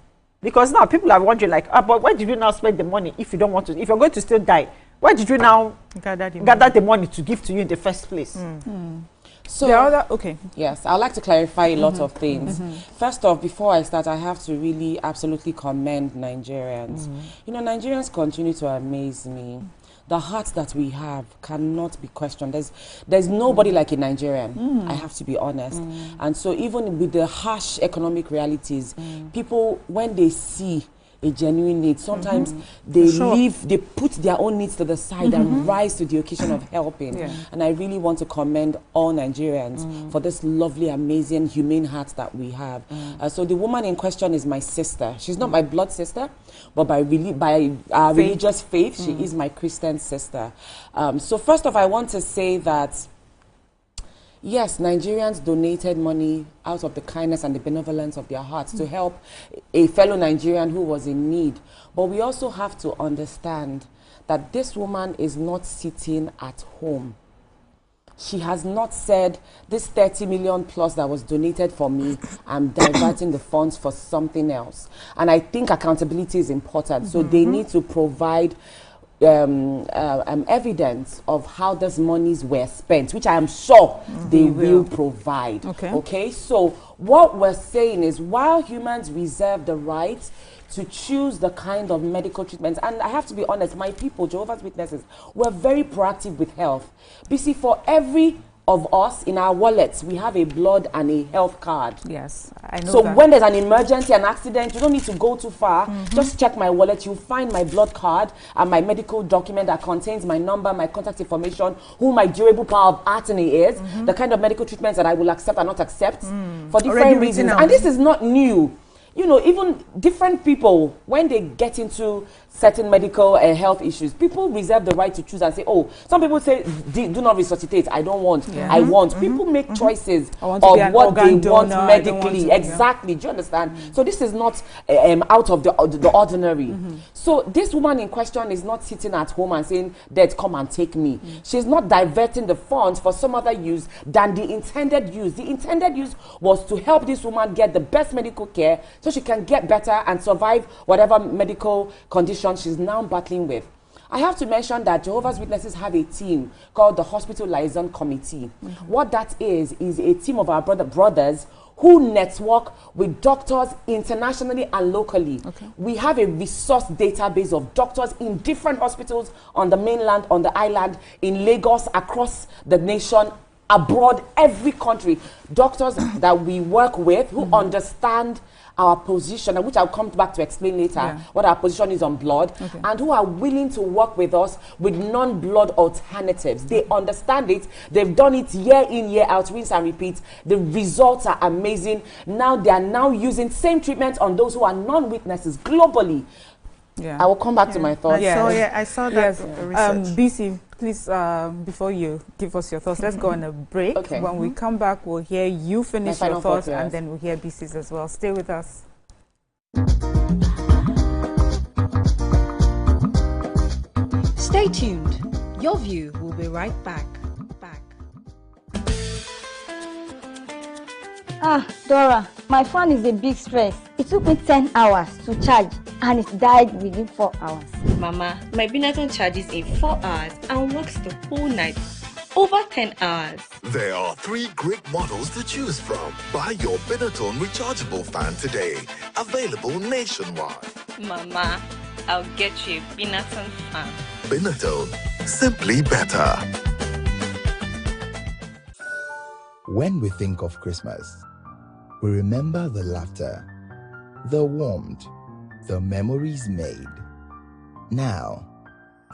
Because now people are wondering, like, but why did you now spend the money if you don't want to? If you're going to still die, why did you now gather the money to give to you in the first place? So, yes, I'd like to clarify a lot of things. First off, before I start, I have to really absolutely commend Nigerians. You know, Nigerians continue to amaze me. The heart that we have cannot be questioned. There's nobody like a Nigerian, I have to be honest. And so even with the harsh economic realities, people, when they see a genuine need, sometimes they put their own needs to the side and rise to the occasion of helping. And I really want to commend all Nigerians for this lovely, amazing, humane heart that we have. So the woman in question is my sister. She's not my blood sister, but by religious faith, she is my Christian sister. So first off, I want to say that yes, Nigerians donated money out of the kindness and the benevolence of their hearts to help a fellow Nigerian who was in need. But we also have to understand that this woman is not sitting at home. She has not said, this 30 million plus that was donated for me, I'm diverting the funds for something else. And I think accountability is important. So they need to provide evidence of how those monies were spent, which I am sure they will provide. Okay, so what we're saying is, while humans reserve the right to choose the kind of medical treatments, and I have to be honest, my people, Jehovah's Witnesses, we're very proactive with health. BC, for every of us in our wallets, we have a blood and a health card. Yes, I know. So that. When there's an emergency, an accident, you don't need to go too far. Just check my wallet. You'll find my blood card and my medical document that contains my number, my contact information, who my durable power of attorney is, the kind of medical treatments that I will accept and not accept for different reasons. And this is not new. You know, even different people, when they get into certain medical health issues, people reserve the right to choose and say, oh, some people say, do not resuscitate, I don't want, I want. People make choices of what they want medically. Exactly, do you understand? So this is not out of the ordinary. So this woman in question is not sitting at home and saying, Dad, come and take me. She's not diverting the funds for some other use than the intended use. The intended use was to help this woman get the best medical care so she can get better and survive whatever medical condition she's now battling with. I have to mention that Jehovah's Witnesses have a team called the Hospital Liaison Committee. What that is a team of our brothers who network with doctors internationally and locally. We have a resource database of doctors in different hospitals on the mainland, on the island, in Lagos, across the nation, abroad, every country. Doctors that we work with who understand our position, and which I'll come back to explain later, what our position is on blood, and who are willing to work with us with non-blood alternatives. They understand it. They've done it year in, year out, rinse and repeat. The results are amazing. Now they are now using same treatment on those who are non-witnesses globally. I will come back to my thoughts. I saw that research. BC, please, before you give us your thoughts, let's go on a break. When we come back, we'll hear you finish your thoughts, and then we'll hear BC's as well. Stay with us. Stay tuned. Your View will be right back. Dora, my phone is a big stress. It took me 10 hours to charge and it died within 4 hours. Mama, my Binaton charges in 4 hours and works the whole night. Over 10 hours. There are 3 great models to choose from. Buy your Binaton rechargeable fan today. Available nationwide. Mama, I'll get you a Binaton fan. Binaton, simply better. When we think of Christmas, we remember the laughter, the warmth, the memories made. Now,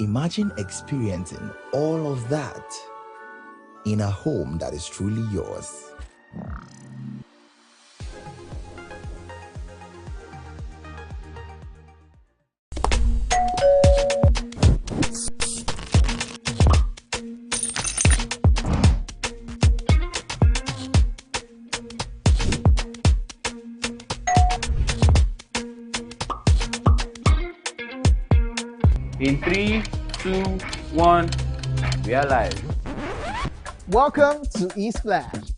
imagine experiencing all of that in a home that is truly yours. In 3, 2, 1, we are live. Welcome to Eastflash.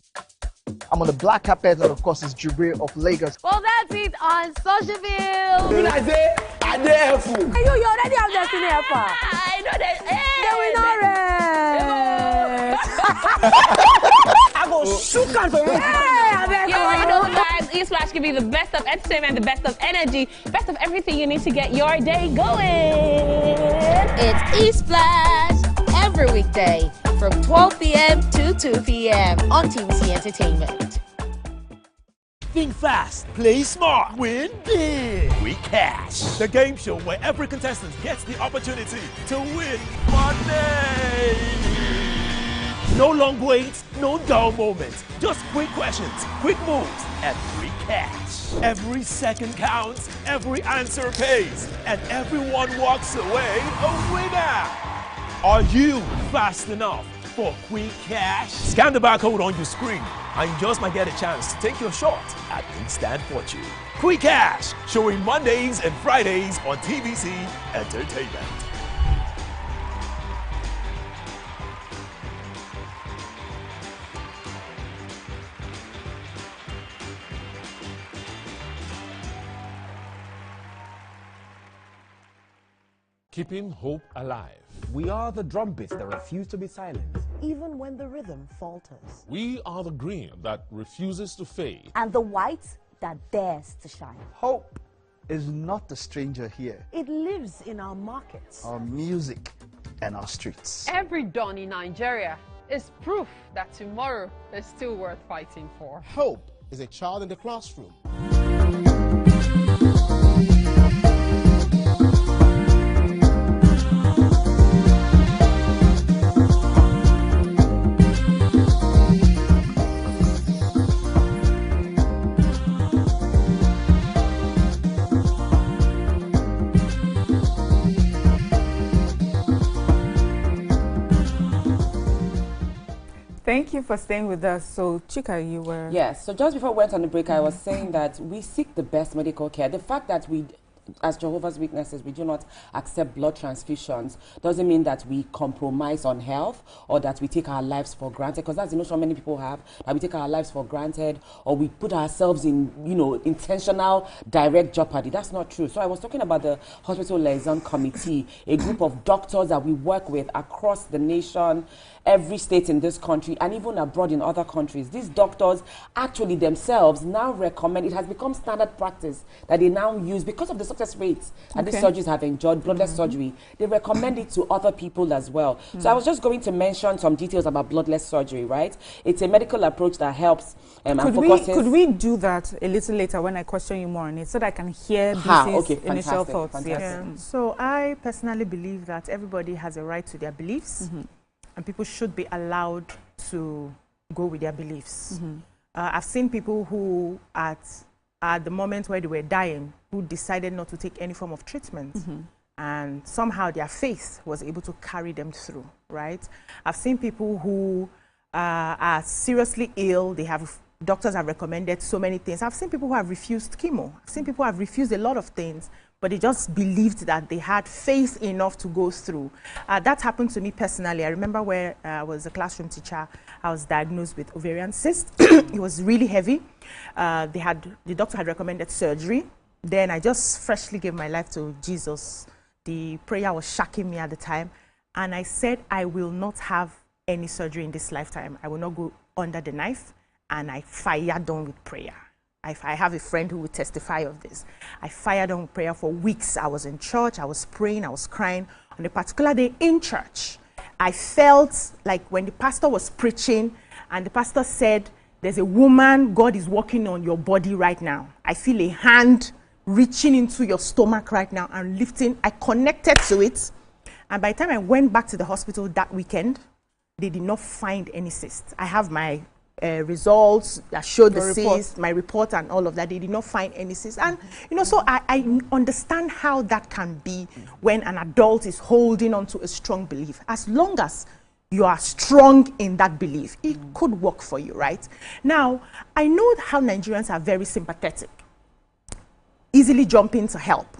I'm on the black carpet, and of course, it's Jubril of Lagos. Well, that's it on Socialville. When I say, I dare fool. You already have Destiny Alpha. I know that. I go shook out for you. You already know, guys. Eastflash can be the best of entertainment, the best of energy, best of everything you need to get your day going. It's Eastflash every weekday from 12 p.m. to 2 p.m. on TVC Entertainment. Think fast, play smart, win big. We Cash, the game show where every contestant gets the opportunity to win money. No long waits, no dull moments. Just quick questions, quick moves, and free cash. Every second counts, every answer pays, and everyone walks away a winner. Are you fast enough for quick cash? Scan the barcode on your screen, and you just might get a chance to take your shot at instant fortune. Quick Cash, showing Mondays and Fridays on TVC Entertainment. Keeping hope alive. We are the drumbeats that refuse to be silent. Even when the rhythm falters. We are the green that refuses to fade. And the white that dares to shine. Hope is not a stranger here. It lives in our markets, our music, and our streets. Every dawn in Nigeria is proof that tomorrow is still worth fighting for. Hope is a child in the classroom. Thank you for staying with us. So, Chika, you were... Yes, so just before we went on the break, I was saying that we seek the best medical care. The fact that we, as Jehovah's Witnesses, we do not accept blood transfusions doesn't mean that we compromise on health or that we take our lives for granted, because that's the notion many people have, that we take our lives for granted or we put ourselves in, intentional direct jeopardy. That's not true. So I was talking about the Hospital Liaison Committee, a group of doctors that we work with across the nation, every state in this country, and even abroad in other countries. These doctors actually themselves now recommend, it has become standard practice that they now use because of the success rates that these surgeries have enjoyed, bloodless surgery. They recommend it to other people as well. So I was just going to mention some details about bloodless surgery, right? It's a medical approach that helps and focuses. Could we do that a little later when I question you more on it so that I can hear BC's initial thoughts? Yeah. So I personally believe that everybody has a right to their beliefs. And people should be allowed to go with their beliefs. I've seen people who, at the moment where they were dying, who decided not to take any form of treatment. And somehow their faith was able to carry them through, right? I've seen people who are seriously ill. Doctors have recommended so many things. I've seen people who have refused chemo. I've seen people who have refused a lot of things, but they just believed that they had faith enough to go through. That happened to me personally. I remember where I was a classroom teacher, I was diagnosed with ovarian cyst. It was really heavy. The doctor had recommended surgery. Then I just freshly gave my life to Jesus. The prayer was shocking me at the time. And I said, I will not have any surgery in this lifetime. I will not go under the knife. And I fired on with prayer. I have a friend who would testify of this. I fired on prayer for weeks. I was in church, I was praying, I was crying. On a particular day in church, I felt like when the pastor was preaching and the pastor said, there's a woman, God is working on your body right now. I feel a hand reaching into your stomach right now and lifting. I connected to it. And by the time I went back to the hospital that weekend, they did not find any cyst. I have my results that showed the cyst, my report and all of that. They did not find any cyst. And, you know, so I understand how that can be when an adult is holding on to a strong belief. As long as you are strong in that belief, it could work for you, right? Now, I know how Nigerians are very sympathetic, easily jumping to help.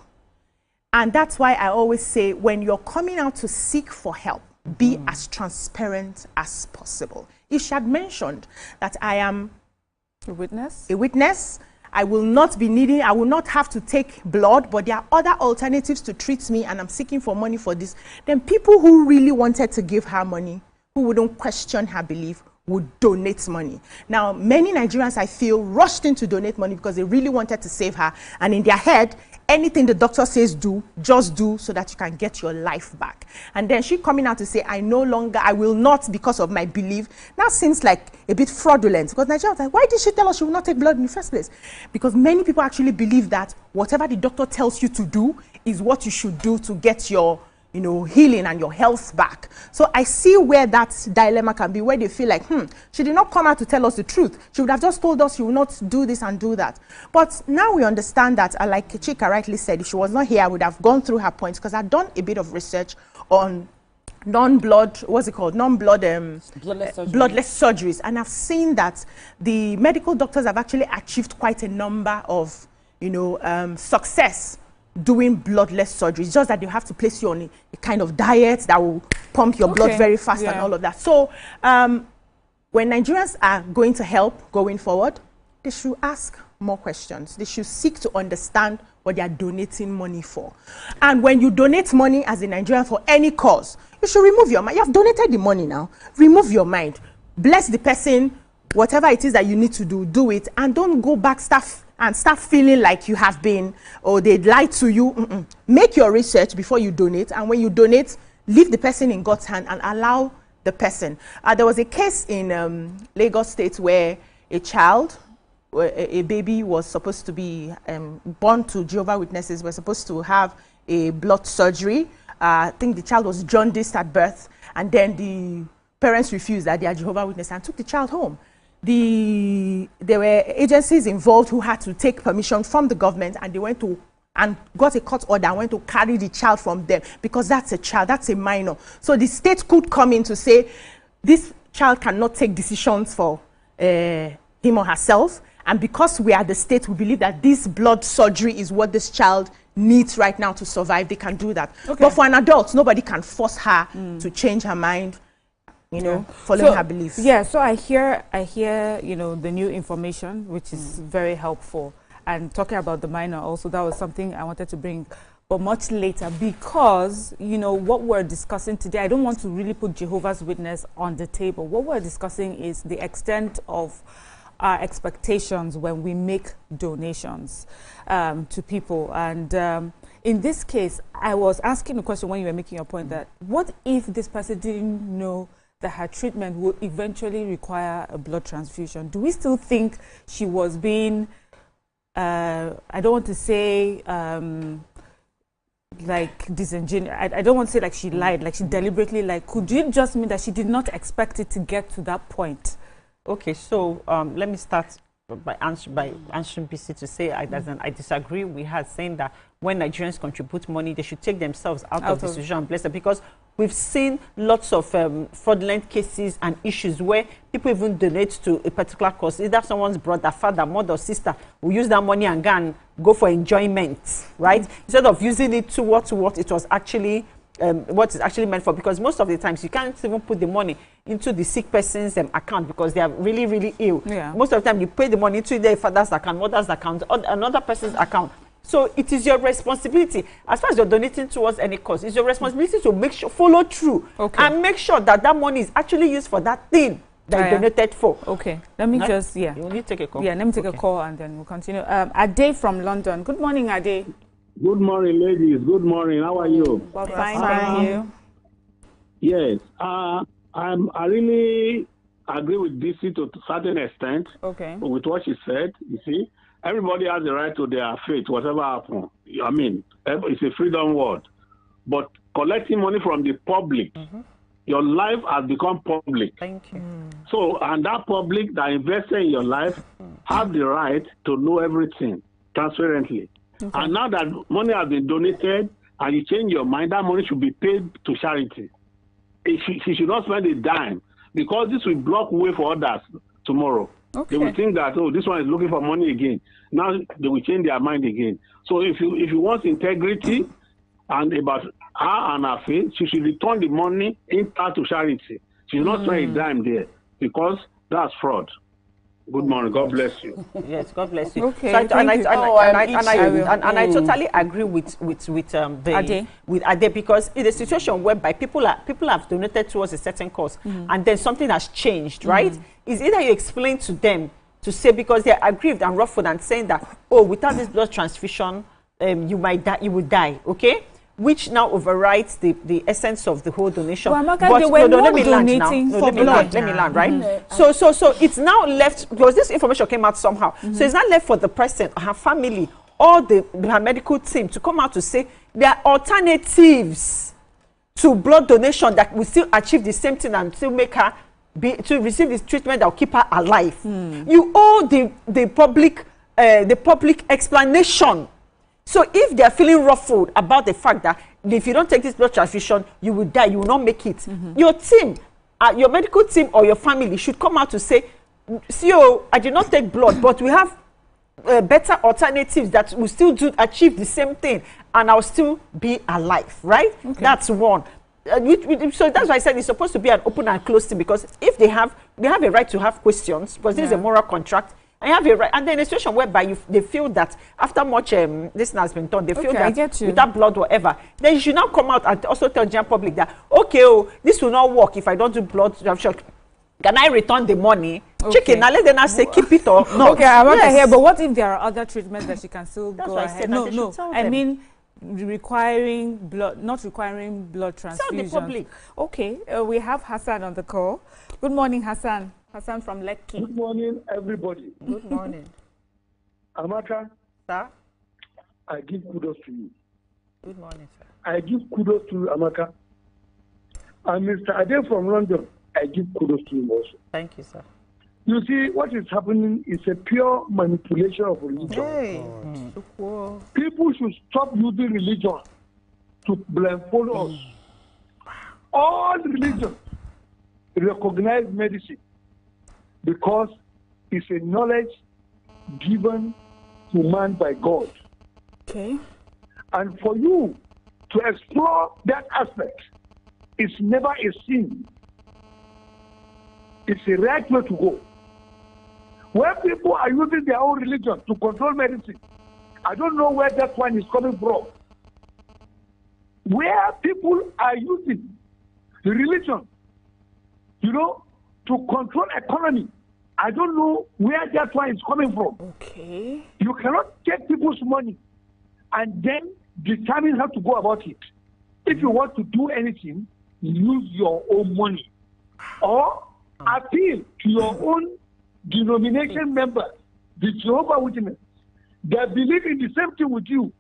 And that's why I always say, when you're coming out to seek for help, be as transparent as possible. If she had mentioned that I am a witness, I will not be needing, I will not have to take blood, but there are other alternatives to treat me and I'm seeking for money for this, then people who really wanted to give her money, who wouldn't question her belief, would donate money. Now, many Nigerians, I feel, rushed in to donate money because they really wanted to save her. And in their head, anything the doctor says do, just do so that you can get your life back. And then she coming out to say, I no longer, I will not because of my belief. Now seems like a bit fraudulent because Nigeria was like, why did she tell us she will not take blood in the first place? Because many people actually believe that whatever the doctor tells you to do is what you should do to get your, you know, healing and your health back. So I see where that dilemma can be, where they feel like, she did not come out to tell us the truth. She would have just told us she will not do this and do that. But now we understand that, like Chika rightly said, if she was not here, I would have gone through her points because I've done a bit of research on non-blood, what's it called? Non-blood bloodless surgeries. And I've seen that the medical doctors have actually achieved quite a number of, you know, success doing bloodless surgery. It's just that they have to place you on a kind of diet that will pump your blood very fast and all of that. So when Nigerians are going to help going forward, they should ask more questions. They should seek to understand what they are donating money for. And when you donate money as a Nigerian for any cause, you should remove your mind. You have donated the money now. Remove your mind. Bless the person. Whatever it is that you need to do, do it. And don't go back and start feeling like you have been, or they lied to you. Make your research before you donate. And when you donate, leave the person in God's hand and allow the person. There was a case in Lagos State where a child, a baby was supposed to be born to Jehovah's Witnesses, were supposed to have a blood surgery. I think the child was jaundiced at birth. And then the parents refused that they are Jehovah's Witnesses and took the child home. There were agencies involved who had to take permission from the government, and they went to and got a court order and went to carry the child from them because that's a child, that's a minor. So the state could come in to say this child cannot take decisions for him or herself, and because we are the state, we believe that this blood surgery is what this child needs right now to survive. They can do that. But for an adult, nobody can force her to change her mind, you know, following her beliefs. Yeah, so I hear, you know, the new information, which is very helpful. And talking about the minor also, that was something I wanted to bring, but much later, because, you know, what we're discussing today, I don't want to really put Jehovah's Witness on the table. What we're discussing is the extent of our expectations when we make donations to people. And in this case, I was asking a question when you were making your point that, what if this person didn't know that her treatment would eventually require a blood transfusion? Do we still think she was being, I don't want to say like disingenuous, I don't want to say like she lied, like she deliberately lied. Could it just mean that she did not expect it to get to that point? Okay, so let me start by answering BC to say I disagree with her saying that when Nigerians contribute money, they should take themselves out of the situation and bless them, because we've seen lots of fraudulent cases and issues where people even donate to a particular cause. Either someone's brother, father, mother, or sister will use that money and go for enjoyment, right? Instead of using it towards what it was actually what is actually meant for, because most of the times you can't even put the money into the sick person's account because they are really, really ill. Most of the time you pay the money into their father's account, mother's account, or another person's account. So it is your responsibility, as far as you're donating towards any cause, it's your responsibility to make sure, follow through, and make sure that that money is actually used for that thing that you donated for. Okay, let me just, You need to take a call. Yeah, let me take a call and then we'll continue. Ade from London. Good morning, Ade. Good morning, ladies. Good morning. How are you? Well, fine, thank you. Yes, I really agree with DC to a certain extent. Okay. With what she said, you see, everybody has the right to their faith, whatever happens. I mean, it's a freedom word. But collecting money from the public, your life has become public. Thank you. So, and that public that invested in your life have the right to know everything transparently. Okay. And now that money has been donated and you change your mind, that money should be paid to charity. She should not spend a dime, because this will block way for others tomorrow. Okay. They will think that, oh, this one is looking for money again. Now they will change their mind again. So if you want integrity and about her and her faith, she should return the money intact to charity. She should not spend a dime there, because that's fraud. Good morning. God bless you. Yes, God bless you. Okay, So I totally agree with Ade, because in a situation whereby people have donated towards a certain cause, and then something has changed, right? It's either you explain to them to say, because they're aggrieved and ruffled and saying that, oh, without this blood transfusion, you might die, you would die, okay? Which now overrides the essence of the whole donation. Well, Amaka, they were not donating for blood. Let me land, right? So it's now left, because this information came out somehow. So it's not left for the person, her family, or her medical team to come out to say there are alternatives to blood donation that will still achieve the same thing and still make her to receive this treatment that will keep her alive. You owe the public explanation. So if they are feeling ruffled about the fact that if you don't take this blood transfusion, you will die, you will not make it, your team, your medical team or your family should come out to say, CEO, I did not take blood, but we have better alternatives that will still achieve the same thing, and I'll still be alive, right? Okay. That's one. So that's why I said it's supposed to be an open and closed thing, because if they have a right to have questions, because this is a moral contract. And you have a right, and then in a situation whereby they feel that after much this has been done, they feel that without blood, whatever, then you should now come out and also tell the general public that, okay, oh, this will not work if I don't do blood transfusion. Can I return the money? Okay. Chicken, now let them now say keep it or no. Okay, I want to hear, but what if there are other treatments that she can still go ahead? No, I mean not requiring blood transfusion. Tell the public. Okay, we have Hassan on the call. Good morning, Hassan. Hassan from Lekki. Good morning, everybody. Good morning. Amaka. Sir? I give kudos to you. Good morning, sir. I give kudos to you, Amaka. And Mr. Ade from London, I give kudos to you also. Thank you, sir. You see, what is happening is a pure manipulation of religion. Hey. People should stop using religion to blindfold us. All religions recognize medicine, because it's a knowledge given to man by God. Okay. And for you to explore that aspect is never a sin. It's a right way to go. Where people are using their own religion to control medicine, I don't know where that one is coming from. Where people are using religion, to control economy, I don't know where that one is coming from. Okay. You cannot take people's money and then determine how to go about it. If you want to do anything, use your own money. Or appeal to your own denomination members, the Jehovah's Witnesses, that believe in the same thing with you.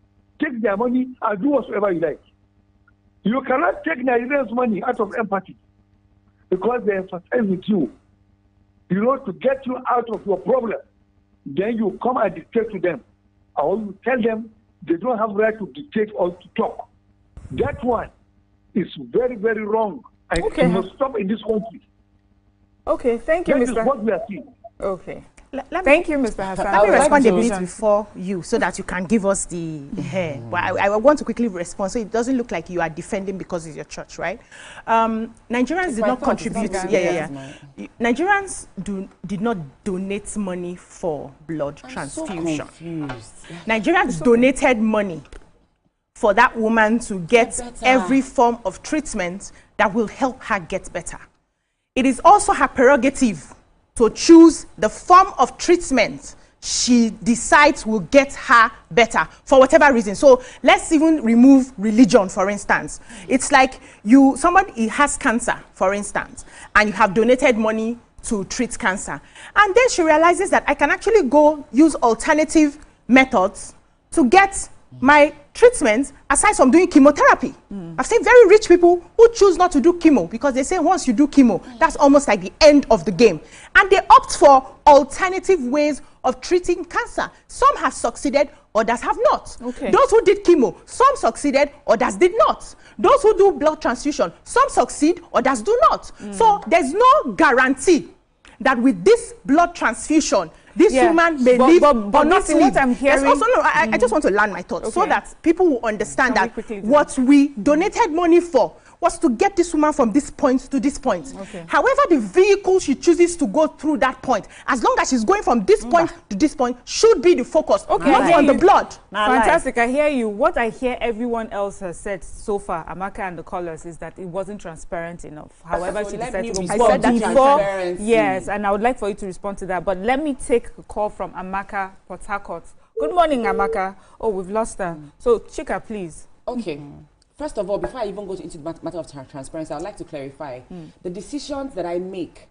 Take their money and do whatever you like. You cannot take Nigerians' money out of empathy, because they emphasize with you, to get you out of your problem. Then you come and dictate to them, or you tell them they don't have right to dictate or to talk. That one is very, very wrong, and it must stop in this country. Okay, thank you, Mr. That is what we are seeing. Okay. Thank you, Mr. Hassan. Let me respond a bit before you, so that you can give us the hair. But I want to quickly respond, so it doesn't look like you are defending because it's your church, right? Nigerians did not contribute. Nigerians did not donate money for blood transfusion. Nigerians donated money for that woman to get every form of treatment that will help her get better. It is also her prerogative to choose the form of treatment she decides will get her better for whatever reason. So let's even remove religion, for instance. It's like somebody has cancer, for instance, and you have donated money to treat cancer. And then she realizes that I can actually go use alternative methods to get my treatment aside from doing chemotherapy. I've seen very rich people who choose not to do chemo because they say once you do chemo, that's almost like the end of the game. And they opt for alternative ways of treating cancer. Some have succeeded, others have not. Those who did chemo, some succeeded, others did not. Those who do blood transfusion, some succeed, others do not. So there's no guarantee that with this blood transfusion, this woman may live but not what I'm hearing. Also, no, I just want to land my thoughts so that people will understand that what we donated money for was to get this woman from this point to this point. However, the vehicle she chooses to go through that point, as long as she's going from this point to this point, should be the focus, not on the blood. Fantastic. I hear you. What I hear everyone else has said so far, Amaka and the callers, is that it wasn't transparent enough. However, she decided to go. I said that before. Yes, and I would like for you to respond to that. But let me take a call from Amaka, Port Harcourt. Good morning, Amaka. Oh, we've lost her. So, Chika, please. Okay. First of all, before I even go into the matter of transparency, I would like to clarify the decisions that I make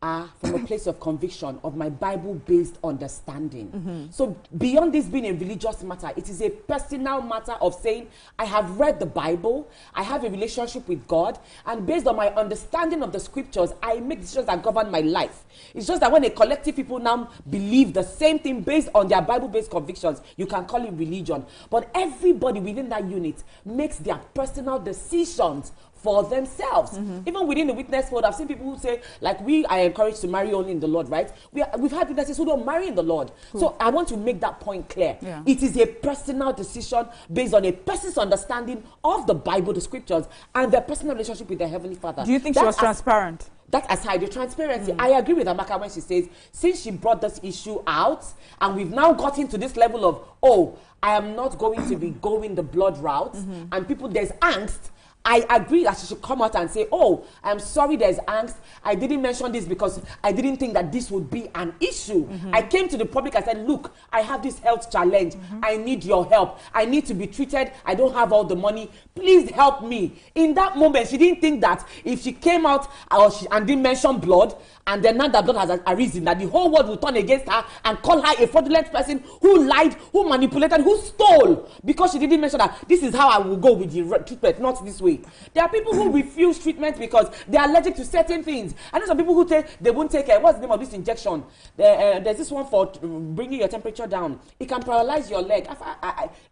are from a place of conviction of my Bible-based understanding. So beyond this being a religious matter, it is a personal matter of saying, I have read the Bible, I have a relationship with God, and based on my understanding of the scriptures, I make decisions that govern my life. It's just that when a collective people now believe the same thing based on their Bible-based convictions, you can call it religion. But everybody within that unit makes their personal decisions for themselves. Even within the witness fold, I've seen people who say, like, we are encouraged to marry only in the Lord, right? We've had witnesses who don't marry in the Lord. So I want to make that point clear. It is a personal decision based on a person's understanding of the Bible, the scriptures, and their personal relationship with their Heavenly Father. Do you think she was transparent? That aside, the transparency, I agree with Amaka when she says, since she brought this issue out, and we've now gotten to this level of, oh, I am not going to be going the blood route, and people, there's angst, I agree that she should come out and say, oh, I'm sorry there's angst. I didn't mention this because I didn't think that this would be an issue. I came to the public and said, look, I have this health challenge. I need your help. I need to be treated. I don't have all the money. Please help me. In that moment, she didn't think that if she came out and didn't mention blood, and then now that blood has arisen, that the whole world will turn against her and call her a fraudulent person who lied, who manipulated, who stole, because she didn't mention that this is how I will go with the treatment, not this way. There are people who refuse treatment because they are allergic to certain things. And there's some people who they won't take it. What's the name of this injection? There's this one for bringing your temperature down. It can paralyze your leg.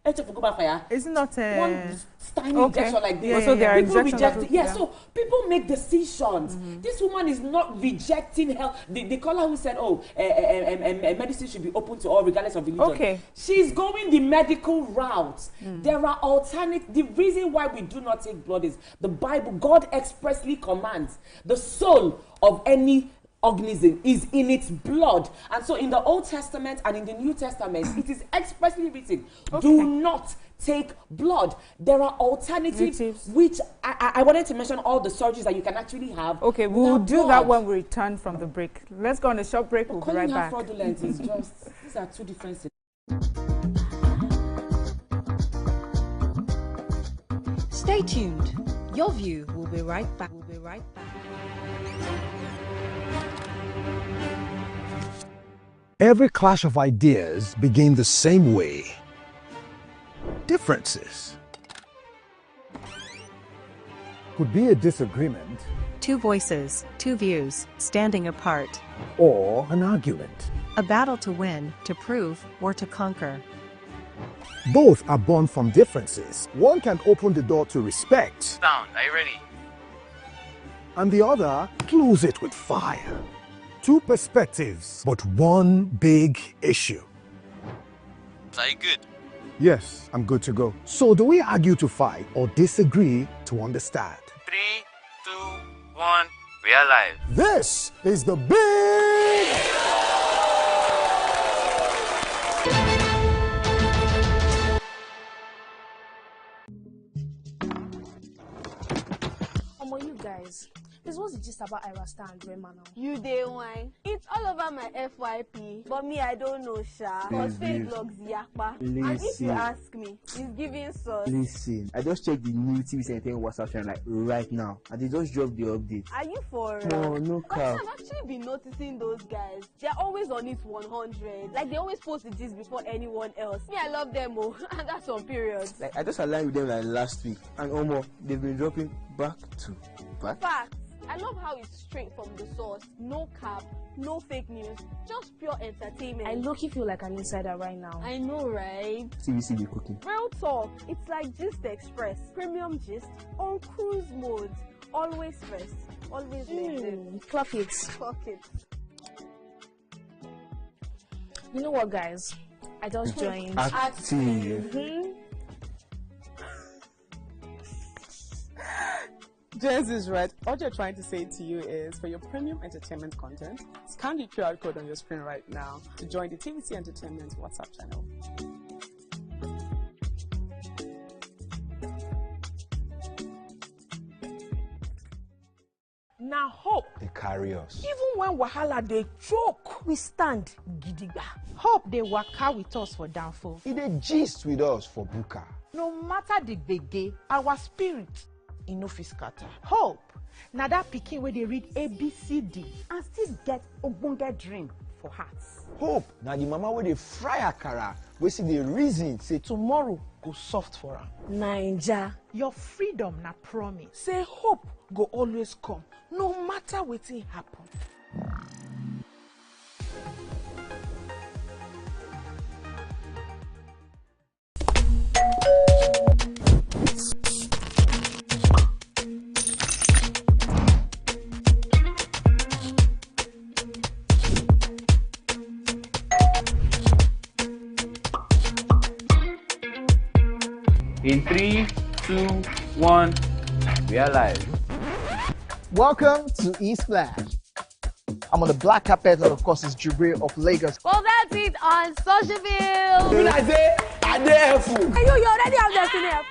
It's not a one tiny injection like this. So there are people reject it. So people make decisions. This woman is not rejecting health. The caller who said, oh, medicine should be open to all regardless of religion. She's going the medical route. There are alternatives. The reason why we do not take blood is the Bible. God expressly commands the soul of any organism is in its blood. And so in the Old Testament and in the New Testament, it is expressly written, do not take blood. There are alternatives, which I wanted to mention all the surgeries that you can actually have. Okay, we'll do that when we return from the break. Let's go on a short break. We'll be right back. Fraudulent is just, these are two different things. Stay tuned. Your View will be right back. Every clash of ideas begin the same way. Differences could be a disagreement, two voices, two views, standing apart, or an argument. A battle to win, to prove, or to conquer. Both are born from differences. One can open the door to respect. Sound, are you ready? And the other close it with fire. Two perspectives, but one big issue. Are you good? Yes, I'm good to go. So do we argue to fight or disagree to understand? 3, 2, 1, we are live. This is the big... You guys, this Please, what's the gist about Ira Star and Rema now? You day wine. It's all over my FYP. But me, I don't know, Sha. Cause fake vlogs yakpa. And if you ask me, he's giving sauce. Listen, I just checked the new TVC Entertainment WhatsApp channel like right now, and they just dropped the update. Are you for real? No, no cap. I've actually been noticing those guys. They're always on it 100. Like they always post the gist before anyone else. Me, I love them, oh, and that's on periods. Like I just aligned with them like last week, and they've been dropping back to back. Facts. I love how it's straight from the source. No cap, no fake news, just pure entertainment. I low-key feel like an insider right now. I know, right? TVC be cooking. Real talk. It's like Gist Express, premium gist on cruise mode. Always first, always next. Clock it. Clock it. You know what, guys? I just joined. Active. Jez is right. What you're trying to say to you is, for your premium entertainment content, scan the QR code on your screen right now to join the TVC Entertainment WhatsApp channel. Now hope. They carry us. Even when wahala they choke, we stand gidigba. Hope they waka with us for downfall. They gist with us for buka. No matter the gbege, our spirit no fit scatter. Hope na that pikin where they read ABCD and still get ogbonge dream for hearts. Hope na the mama where they fry akara, we see the reason say tomorrow go soft for her. Naija, your freedom na promise. Say hope go always come, no matter wetin happen. In 3, 2, 1, we are live. Welcome to E-Splash. I'm on the black carpet, and of course, it's Jubril of Lagos. Well, that's it on Socialville. When I say, I dare fool. You already have destination.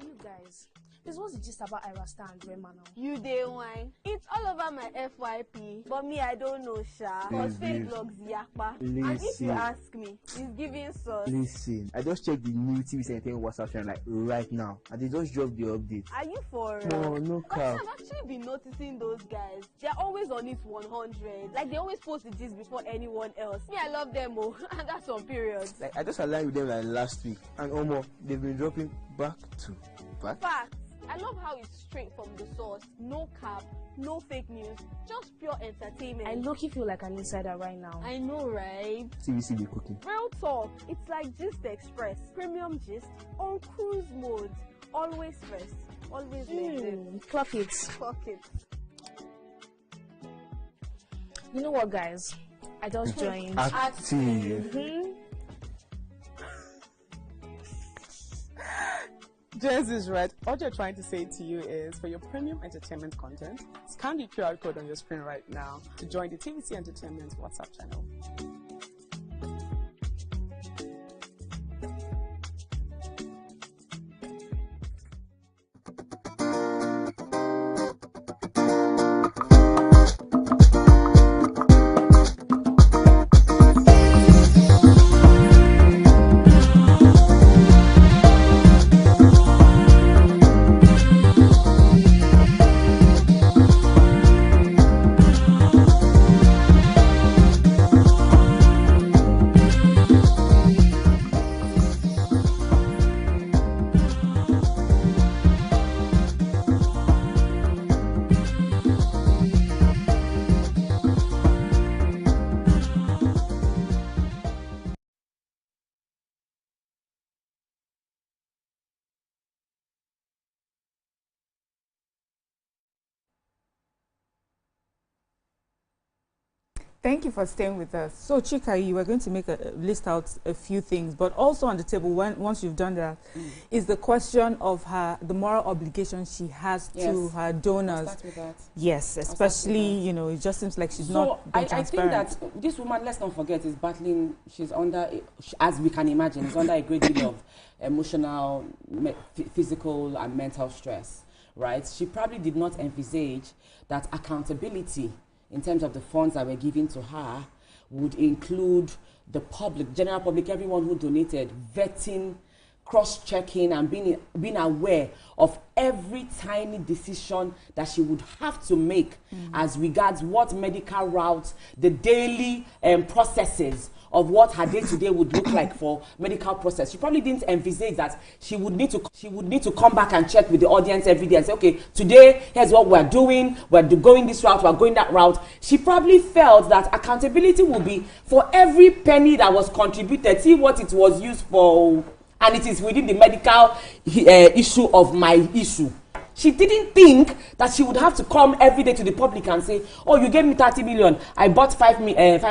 You guys, please, what's the gist about Ira Star and Rema now? You day wine. It's all over my FYP. But me, I don't know, Sha. Cause fake vlogs yakpa. And if you ask me, he's giving sauce. Listen, I just checked the new TVC Entertainment WhatsApp channel like right now, and they just dropped the update. Are you for real? No, no cap. I've actually been noticing those guys. They're always on it 100. Like they always post the gist before anyone else. Me, I love them, oh, and that's on periods. Like I just aligned with them like last week, and they've been dropping back to back. Facts. I love how it's straight from the source. No cap, no fake news, just pure entertainment. I low-key feel like an insider right now. I know, right? TVC be cooking. Real talk. It's like Gist Express, premium gist on cruise mode. Always first, always next. Clock it. Clock it. You know what, guys? I just joined. Active. Jez is right. What you're trying to say to you is, for your premium entertainment content, scan the QR code on your screen right now to join the TVC Entertainment WhatsApp channel. Thank you for staying with us. So, Chika, you were going to list out a few things, but also on the table, once you've done that, is the question of the moral obligation she has to her donors. Start with that. Yes, especially, it just seems like she's not being transparent. I think that this woman, let's not forget, is battling, she's under, as we can imagine, is under a great deal of emotional, physical, and mental stress. right? She probably did not envisage that accountability in terms of the funds that were given to her would include the public, general public, everyone who donated, vetting, cross-checking, and being aware of every tiny decision that she would have to make as regards what medical routes, the daily processes of what her day-to-day would look like for medical process. She probably didn't envisage that she would need to come back and check with the audience every day and say, okay, today here's what we're doing, we're going this route, we're going that route. She probably felt that accountability would be for every penny that was contributed, see what it was used for, and it is within the medical issue of my issue. She didn't think that she would have to come every day to the public and say, oh, you gave me 30 million. I bought 5 naira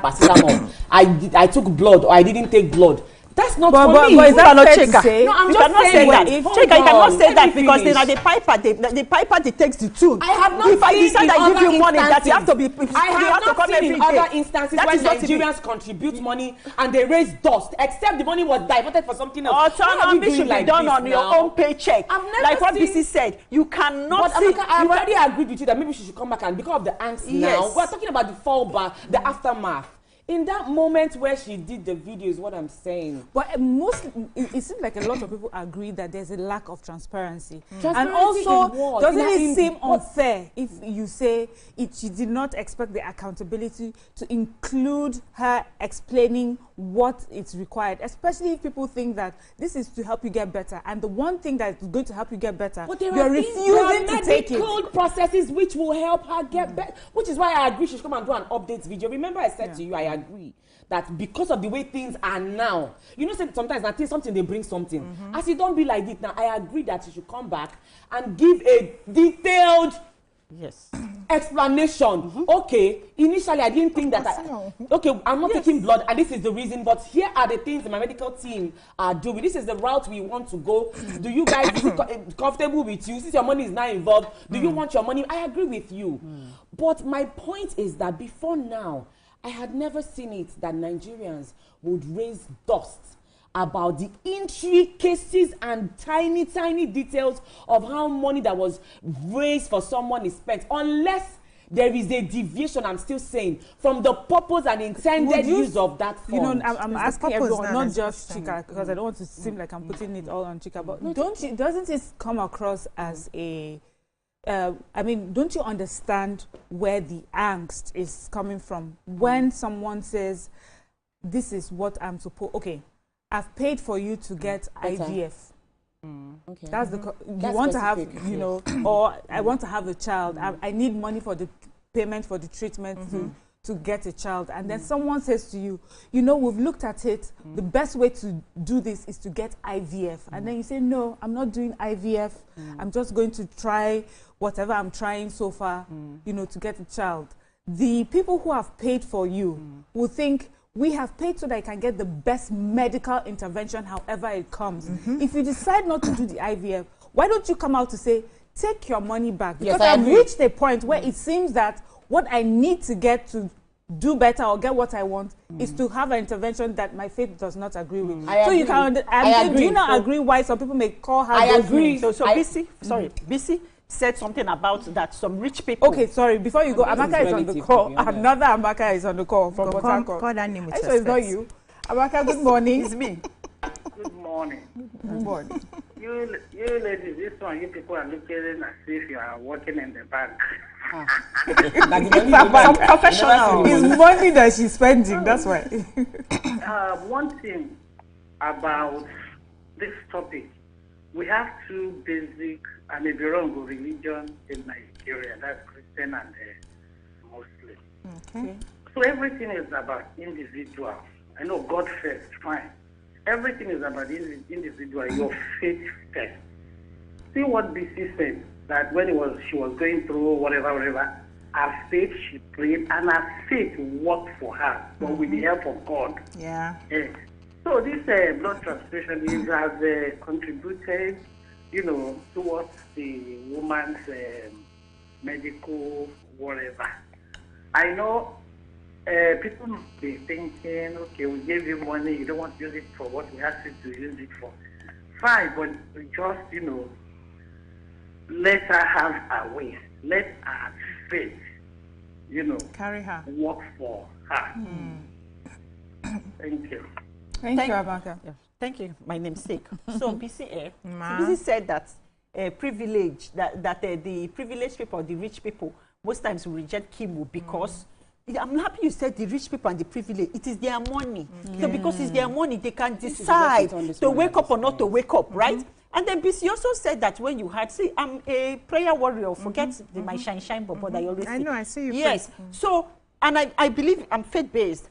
paracetamol. I took blood, or I didn't take blood. That's not for me. But is that not Cheka? Cheka? No, I'm you just cannot saying say that. Cheka, you cannot say that because they are the piper takes the tune. I have not if I seen decide in I give other you money that you have to be, I have to come not seen every in day. other instances That when is not Nigerians contribute money and they raise dust, except the money was diverted for something else. Autonomy should be done on your own paycheck. Like what BC said, you cannot see. But I already agreed with you that maybe she should come back, and because of the angst now, we're talking about the fallback, the aftermath. In that moment where she did the video is what I'm saying. But it seems like a lot of people agree that there's a lack of transparency. And also, doesn't it seem unfair if you say she did not expect the accountability to include her explaining what is required, especially if people think that this is to help you get better, and the one thing that is going to help you get better, you're refusing to take it. Medical processes which will help her get better, which is why I agree she should come and do an update video. Remember I said to you, I agree that because of the way things are now, you know, sometimes I think something they bring something. As it don't be like it now, I agree that she should come back and give a detailed explanation. Okay, initially I didn't think that I'm not taking blood and this is the reason, but here are the things my medical team are doing. This is the route we want to go. Do you guys feel comfortable with you? Since your money is now involved, do you want your money? I agree with you. But my point is that before now, I had never seen it that Nigerians would raise dust about the intricacies and tiny details of how money that was raised for someone is spent, unless there is a deviation, I'm still saying, from the purpose and intended use of that fund. You know, I'm asking everyone, not just Chika, because I don't want to seem like I'm putting it all on Chika, but doesn't it come across as a I mean, don't you understand where the angst is coming from when someone says, this is what I'm supposed, okay, I've paid for you to get IVF. Okay. That's you want to have, you know, or I want to have a child. I need money for the payment for the treatment to get a child. And then someone says to you, you know, we've looked at it. The best way to do this is to get IVF. And then you say, no, I'm not doing IVF. I'm just going to try whatever I'm trying so far, you know, to get a child. The people who have paid for you will think, we have paid so that you can get the best medical intervention however it comes. If you decide not to do the IVF, why don't you come out to say, take your money back? Because I've reached a point where it seems that what I need to get to do better or get what I want is to have an intervention that my faith does not agree with. So you can, do you not agree why some people may call her? I agree. So BC, sorry, BC said something about that some rich people. Okay, sorry. Before you go, Amaka is on the call. Another Amaka is on the call from Port Harcourt. Call that name with respect. It's not you. Amaka, good morning. It's me. Good morning. Good morning. You ladies, this one, you people are looking as if you are working in the bank. Some professional. It's money that she's spending. That's why. One thing about this topic, we have two basic, I may be wrong, religion in Nigeria. That's Christian and Muslim. Okay. So everything is about individual. I know God first, fine. Everything is about individual, your faith first. See what BC said, that when she was going through whatever, her faith, she prayed, and her faith worked for her, but with the help of God. Yeah. So this blood transfusion has contributed, you know, towards the woman's medical whatever. I know people must be thinking, okay, we gave you money, you don't want to use it for what we asked you to use it for. Fine, but just, you know, let her have her ways. Let her faith, carry her. Work for her. Thank you. Thank you, Abaka. Yeah. Thank you, my namesake. So, BC said that privilege, that the privileged people, the rich people, most times will reject chemo because I'm happy you said the rich people and the privileged. It is their money. So because it's their money, they can decide to wake up or not to wake up, right? And then BC also said that when you had, see, I'm a prayer warrior. Forget my shine bubble that you always see. I know, I see you. Yes. So, and I believe I'm faith-based.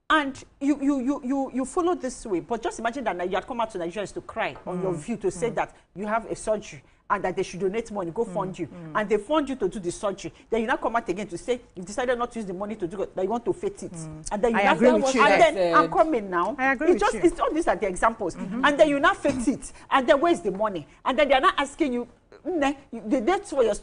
And you follow this way. But just imagine that you had come out to Nigeria to cry on your view to say that you have a surgery and that they should donate money, go fund you. And they fund you to do the surgery. Then you now come out again to say you decided not to use the money to do it, that you want to fit it. And then you I agree with you. And then I'm coming now. I agree with you. It's all these are the examples. And then you now fit it. And then where's the money? And then they're not asking you, the dates for your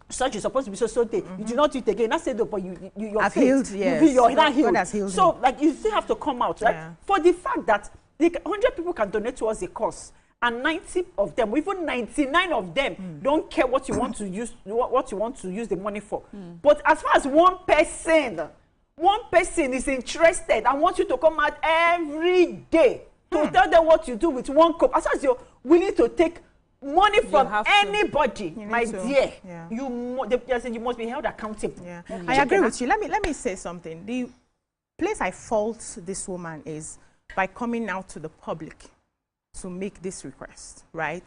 surgery is supposed to be so day. You do not do it again. I said, no, but you're healed, yes. You're not healed. God has healed so, me. like, you still have to come out, right? Yeah. For the fact that 100 people can donate towards a cause, and 90 of them, even 99 of them, don't care what you want to use, what you want to use the money for. But as far as one person is interested and wants you to come out every day to tell them what you do with one cup, as far as you're willing to take money from anybody, my dear, you must be held accountable. Yeah. I agree with you. Let me say something. The place I fault this woman is by coming out to the public to make this request, right?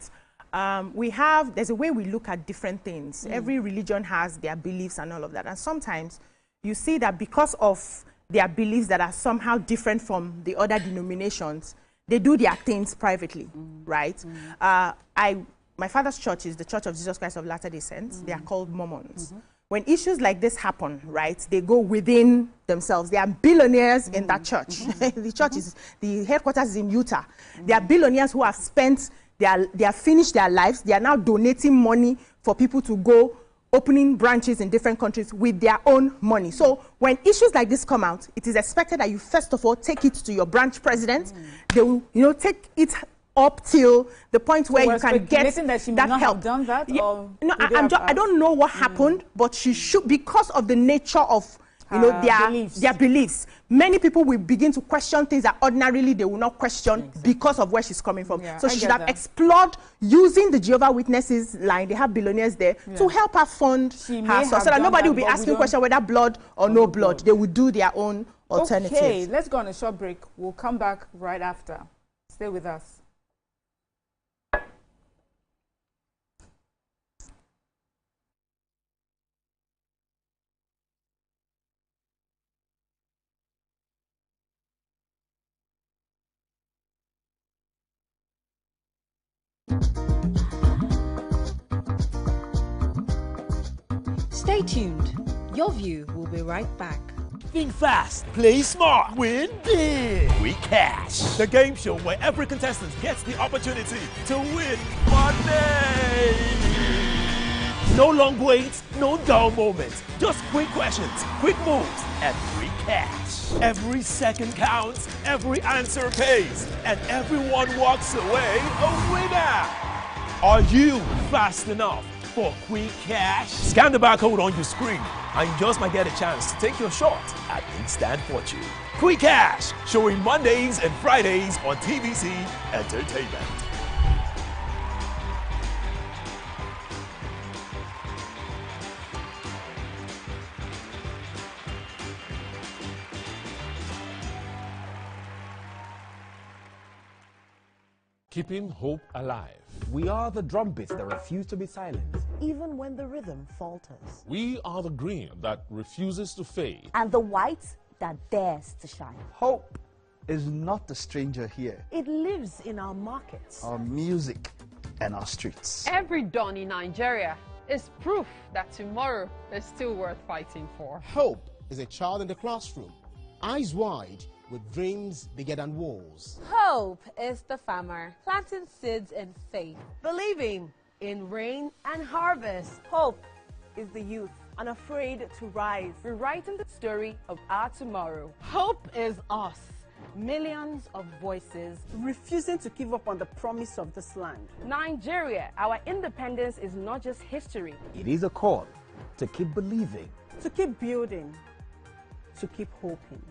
There's a way we look at different things. Every religion has their beliefs and all of that. And sometimes you see that because of their beliefs that are somehow different from the other denominations, they do their things privately, right? My father's church is the Church of Jesus Christ of Latter-day Saints. They are called Mormons. When issues like this happen, right, they go within themselves. They are billionaires in that church. The headquarters is in Utah. They are billionaires who have they have finished their lives. They are now donating money for people to go opening branches in different countries with their own money. So when issues like this come out, it is expected that you first of all take it to your branch president. They will, take it up till the point where you can get that she may that not help. Have done that, or no, I don't know what happened, but she should, because of the nature of their beliefs. Many people will begin to question things that ordinarily they will not question because of where she's coming from. So she should have explored using the Jehovah Witnesses line. They have billionaires there to help her fund her so that nobody will be asking questions whether blood or no blood. They will do their own alternative. Okay, let's go on a short break. We'll come back right after. Stay with us. Stay tuned. Your view will be right back. Think fast, play smart, win big. We cash. The game show where every contestant gets the opportunity to win money. No long waits, no dull moments. Just quick questions, quick moves, and free cash. Every second counts, every answer pays, and everyone walks away a winner. Are you fast enough for quick cash? Scan the barcode on your screen and you just might get a chance to take your shot at instant fortune. Quick Cash, showing Mondays and Fridays on TVC Entertainment. Keeping hope alive. We are the drumbeats that refuse to be silent, even when the rhythm falters. We are the green that refuses to fade. And the white that dares to shine. Hope is not a stranger here. It lives in our markets, Our music, and our streets. Every dawn in Nigeria is proof that tomorrow is still worth fighting for. Hope is a child in the classroom, eyes wide, with dreams bigger than walls. Hope is the farmer planting seeds in faith. Believing in rain and harvest. Hope is the youth Unafraid to rise. rewriting the story of our tomorrow. Hope is us, Millions of voices refusing to give up on the promise of this land. Nigeria, our independence is not just history. It is a call to keep believing, to keep building, to keep hoping.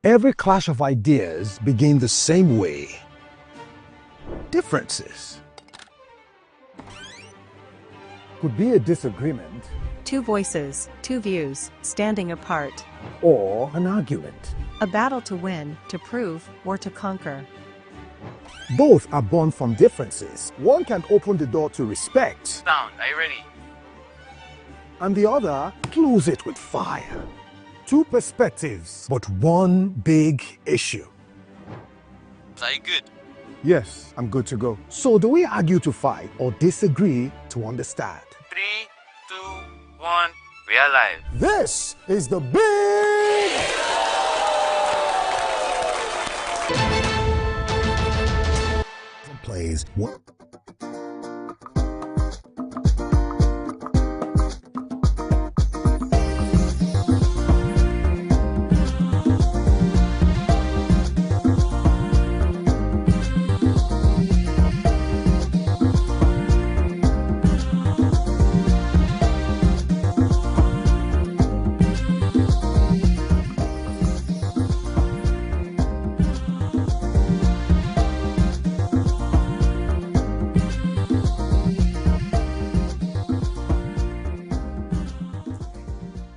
Every clash of ideas begin the same way. Differences could be a disagreement, Two voices, two views, standing apart. or an argument. A battle to win, to prove, or to conquer. Both are born from differences. One can open the door to respect, Sound, are you ready? and the other close it with fire. Two perspectives, but one big issue. Are you good? Yes, I'm good to go. So do we argue to fight or disagree to understand? 3, 2, 1, we are live. This is the big plays one.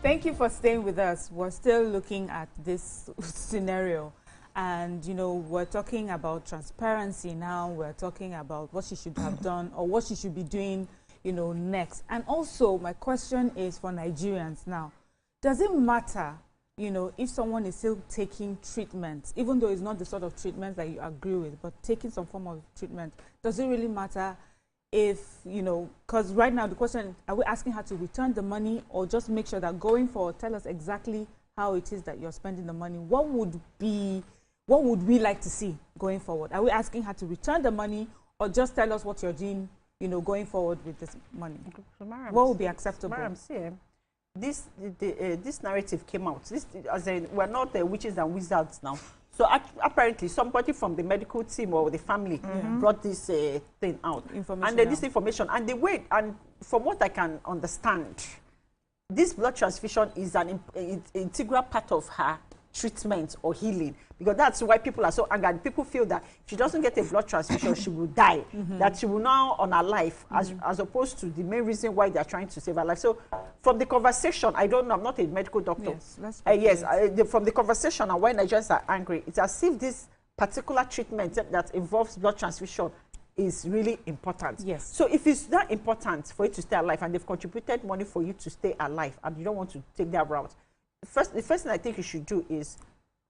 Thank you for staying with us. We're still looking at this scenario, and you know, we're talking about transparency now. We're talking about what she should have done or what she should be doing, you know, next. And also, my question is for Nigerians now. Does it matter, you know, if someone is still taking treatment, even though it's not the sort of treatment that you agree with, but taking some form of treatment? Does it really matter if, you know, because right now the question, are we asking her to return the money or just make sure that going forward, tell us exactly how it is that you're spending the money? What would we like to see going forward? Are we asking her to return the money or just tell us what you're doing, you know, going forward with this money? So Mariam, what would be acceptable? Mariam, see, this narrative came out. This, as in, we're not witches and wizards now. So apparently somebody from the medical team or the family brought this thing out. And this information, and the way, and from what I can understand, this blood transfusion is an integral part of her treatment or healing, because that's why people are so angry. People feel that if she doesn't get a blood transfusion, she will die, that she will now on her life, as opposed to the main reason why they're trying to save her life. So from the conversation, I don't know, I'm not a medical doctor. Yes, from the conversation and why Nigerians are angry, it's as if this particular treatment that involves blood transfusion is really important. Yes. So if it's that important for you to stay alive and they've contributed money for you to stay alive and you don't want to take that route, the first thing I think you should do is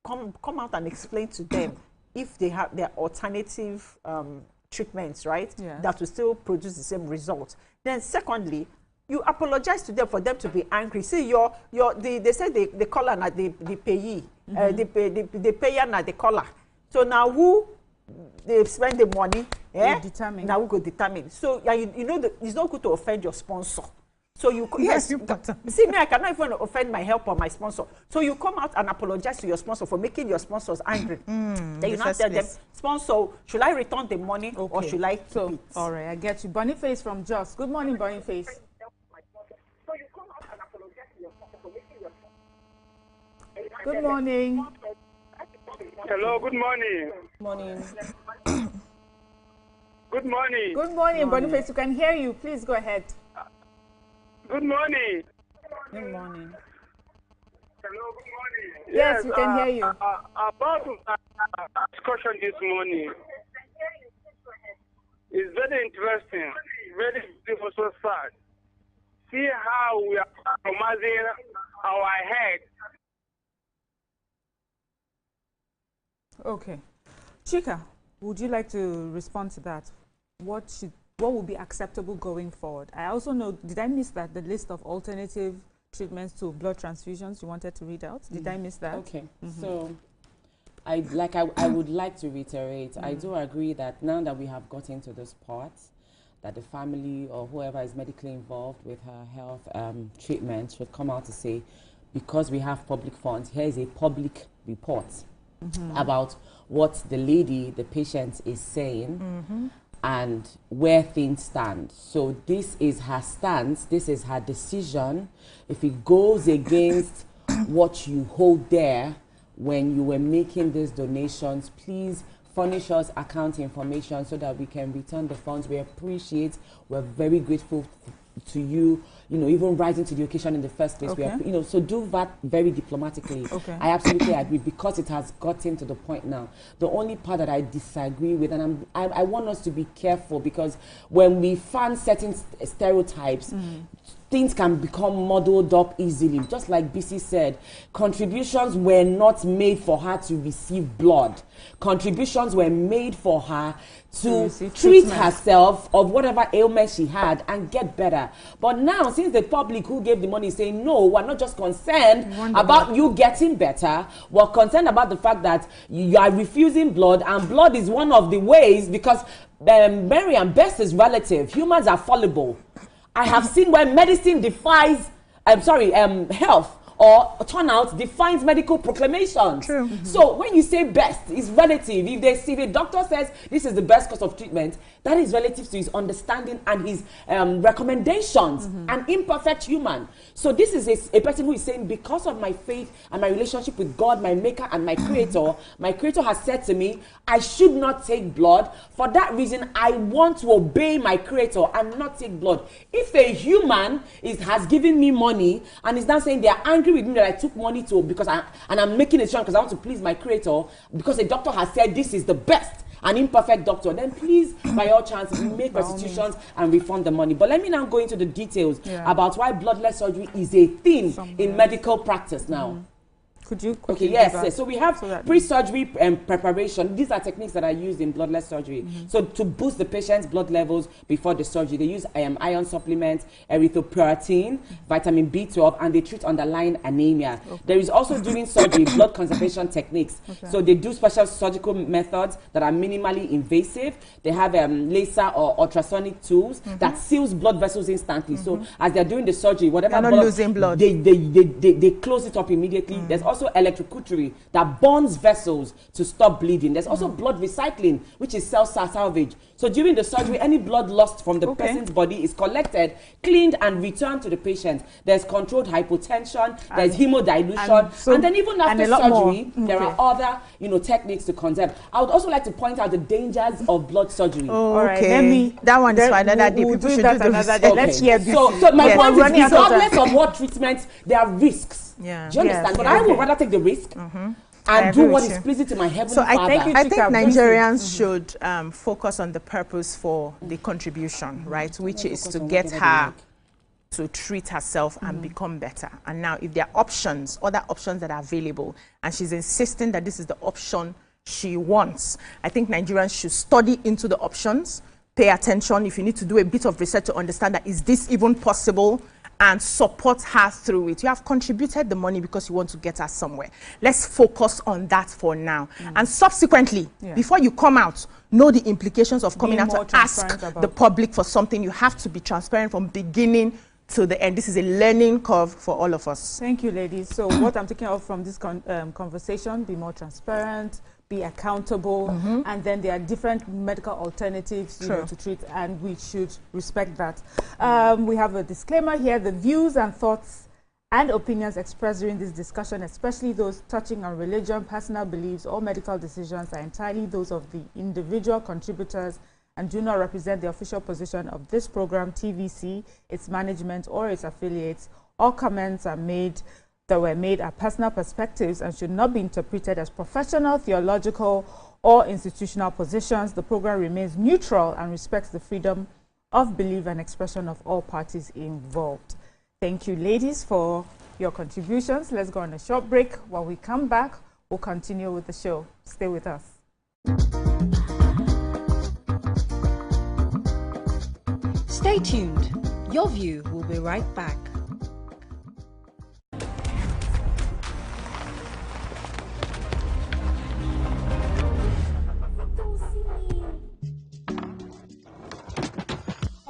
come out and explain to them if they have their alternative treatments, right? Yes. That will still produce the same results. Then secondly, you apologize to them for them to be angry. See, they say the caller and the payee, the payer and the caller. So now who they spend the money? Determine. Now we go determine. So you know that it's not good to offend your sponsor. So you see me, I cannot even offend my helper, my sponsor. So you come out and apologize to your sponsor for making your sponsors angry. Then you not tell them, sponsor, should I return the money or should I keep it? All right, I get you. Boniface from Jos. Good morning, Boniface. Good morning. Hello, good morning. Morning. Good morning. Good morning, Boniface. You can hear you. Please go ahead. Good morning. Good morning. Hello, good morning. Yes, we can hear you. About discussion this morning. It's very interesting, very also sad. See how we are compromising our head. Okay. Chika, would you like to respond to that? What would be acceptable going forward? I also know, did I miss that, the list of alternative treatments to blood transfusions you wanted to read out? Did I miss that? Okay. So I would like to reiterate, I do agree that now that we have gotten to this part, that the family or whoever is medically involved with her health treatment should come out to say, because we have public funds, here is a public report about what the patient is saying and where things stand. So this is her stance, this is her decision. If it goes against what you hold there when you were making these donations, please furnish us account information so that we can return the funds. We appreciate, we're very grateful to you, even rising to the occasion in the first place. Okay. We are, so do that very diplomatically. Okay. I absolutely agree, because it has gotten to the point now. The only part that I disagree with, and I want us to be careful, because when we fan certain stereotypes, things can become muddled up easily. Just like BC said, contributions were not made for her to receive blood. Contributions were made for her to treat herself of whatever ailment she had and get better. But now, since the public who gave the money is saying, no, we're not just concerned about you getting better, we're concerned about the fact that you are refusing blood, and blood is one of the ways, because Mary and Bess is relative. Humans are fallible. I have seen where medicine defies, health or turnout defines medical proclamations. True. So when you say best, it's relative. If a doctor says this is the best course of treatment, that is relative to his understanding and his recommendations. An imperfect human. So this is a person who is saying, because of my faith and my relationship with God, my maker and my creator has said to me, I should not take blood. For that reason, I want to obey my creator and not take blood. If a human has given me money and is now saying they are angry with me that I took money and I'm making a decision because I want to please my creator, because a doctor has said this is the best, an imperfect doctor, then please, by all chance, make restitutions and refund the money. But let me now go into the details about why bloodless surgery is a thing in medical practice now. Could you? Okay, yes. So we have pre-surgery preparation. These are techniques that are used in bloodless surgery. So to boost the patient's blood levels before the surgery, they use iron supplements, erythropoietin, vitamin B12, and they treat underlying anemia. There is also during surgery blood conservation techniques. So they do special surgical methods that are minimally invasive. They have laser or ultrasonic tools that seals blood vessels instantly. So as they're doing the surgery, whatever blood, losing blood, they close it up immediately. There's also electrocautery that burns vessels to stop bleeding. There's also blood recycling, which is cell salvage. So during the surgery, any blood lost from the person's body is collected, cleaned, and returned to the patient. There's controlled hypotension, there's hemodilution, and then even after surgery, there are other techniques to conserve. I would also like to point out the dangers of blood surgery. That one is fine. People should do the Let's hear this. So my point is, regardless of what treatments, there are risks. Do you understand? But I would rather take the risk and do what is pleasing to my heavenly Father. I think Nigerians should focus on the purpose for the contribution, right? Which is to get her to treat herself and become better. And now, if there are options, other options that are available, and she's insisting that this is the option she wants, I think Nigerians should study into the options, pay attention. If you need to do a bit of research to understand that, is this even possible? And support her through it. You have contributed the money because you want to get her somewhere. Let's focus on that for now. And subsequently, before you come out, know the implications of coming out to ask the public for something. You have to be transparent from beginning to the end. This is a learning curve for all of us. Thank you, ladies. So what I'm taking out from this conversation, be more transparent, be accountable, and then there are different medical alternatives to treat, and we should respect that. We have a disclaimer here. The views and thoughts and opinions expressed during this discussion, especially those touching on religion, personal beliefs, or medical decisions, are entirely those of the individual contributors and do not represent the official position of this program, TVC, its management, or its affiliates. All comments that were made are personal perspectives and should not be interpreted as professional, theological, or institutional positions. The program remains neutral and respects the freedom of belief and expression of all parties involved. Thank you, ladies, for your contributions. Let's go on a short break. While we come back, we'll continue with the show. Stay with us. Stay tuned. Your View will be right back.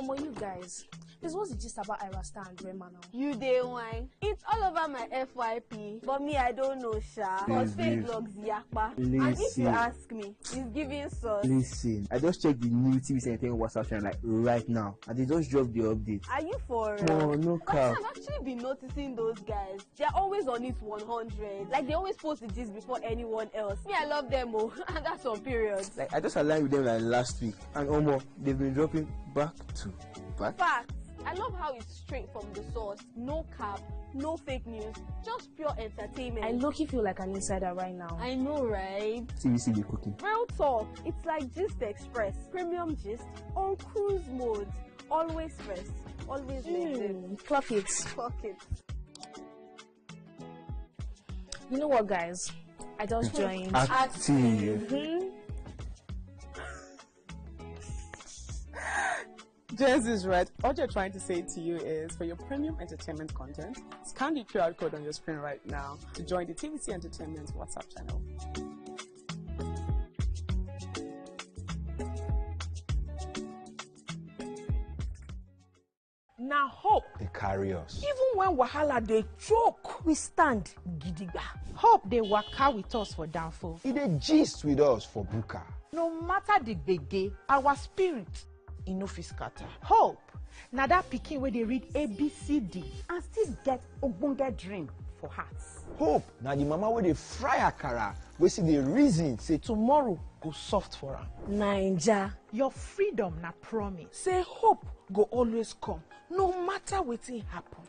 You guys, this was just about Irasta and Rema now. You day wine. It's all over my FYP, but me, I don't know, Sha. Cause fake blogs yakpa. And if you ask me, he's giving sauce. Listen, I just checked the new TVC Entertainment WhatsApp channel like right now, and they just dropped the update. Are you for real? No, no cap. I've actually been noticing those guys. They're always on it 100. Like they always post the gist before anyone else. Me, I love them, oh, and that's on periods. Like I just aligned with them like last week, and they've been dropping back to back. Facts. I love how it's straight from the source. No cap, no fake news, just pure entertainment. I low-key feel like an insider right now. I know, right? TVC be cooking. Real talk. It's like Gist Express, premium gist on cruise mode. Always first, always next. Clock it. Clock it. You know what, guys? I just joined. Active. Jess is right. What you're trying to say to you is, for your premium entertainment content, scan the QR code on your screen right now to join the TVC Entertainment WhatsApp channel. Now hope They carry us. even when wahala they choke, we stand gidigba. Hope they waka with us for downfall. They gist with us for buka. No matter the gbege, our spirit no fit scatter. Hope na that pikin where they read ABCD and still get ogbonge dream for hearts. Hope now the mama where they fry akara, we see the reason say Tomorrow go soft for her. Naija. Your freedom na promise. Say hope go always come, no matter wetin happen.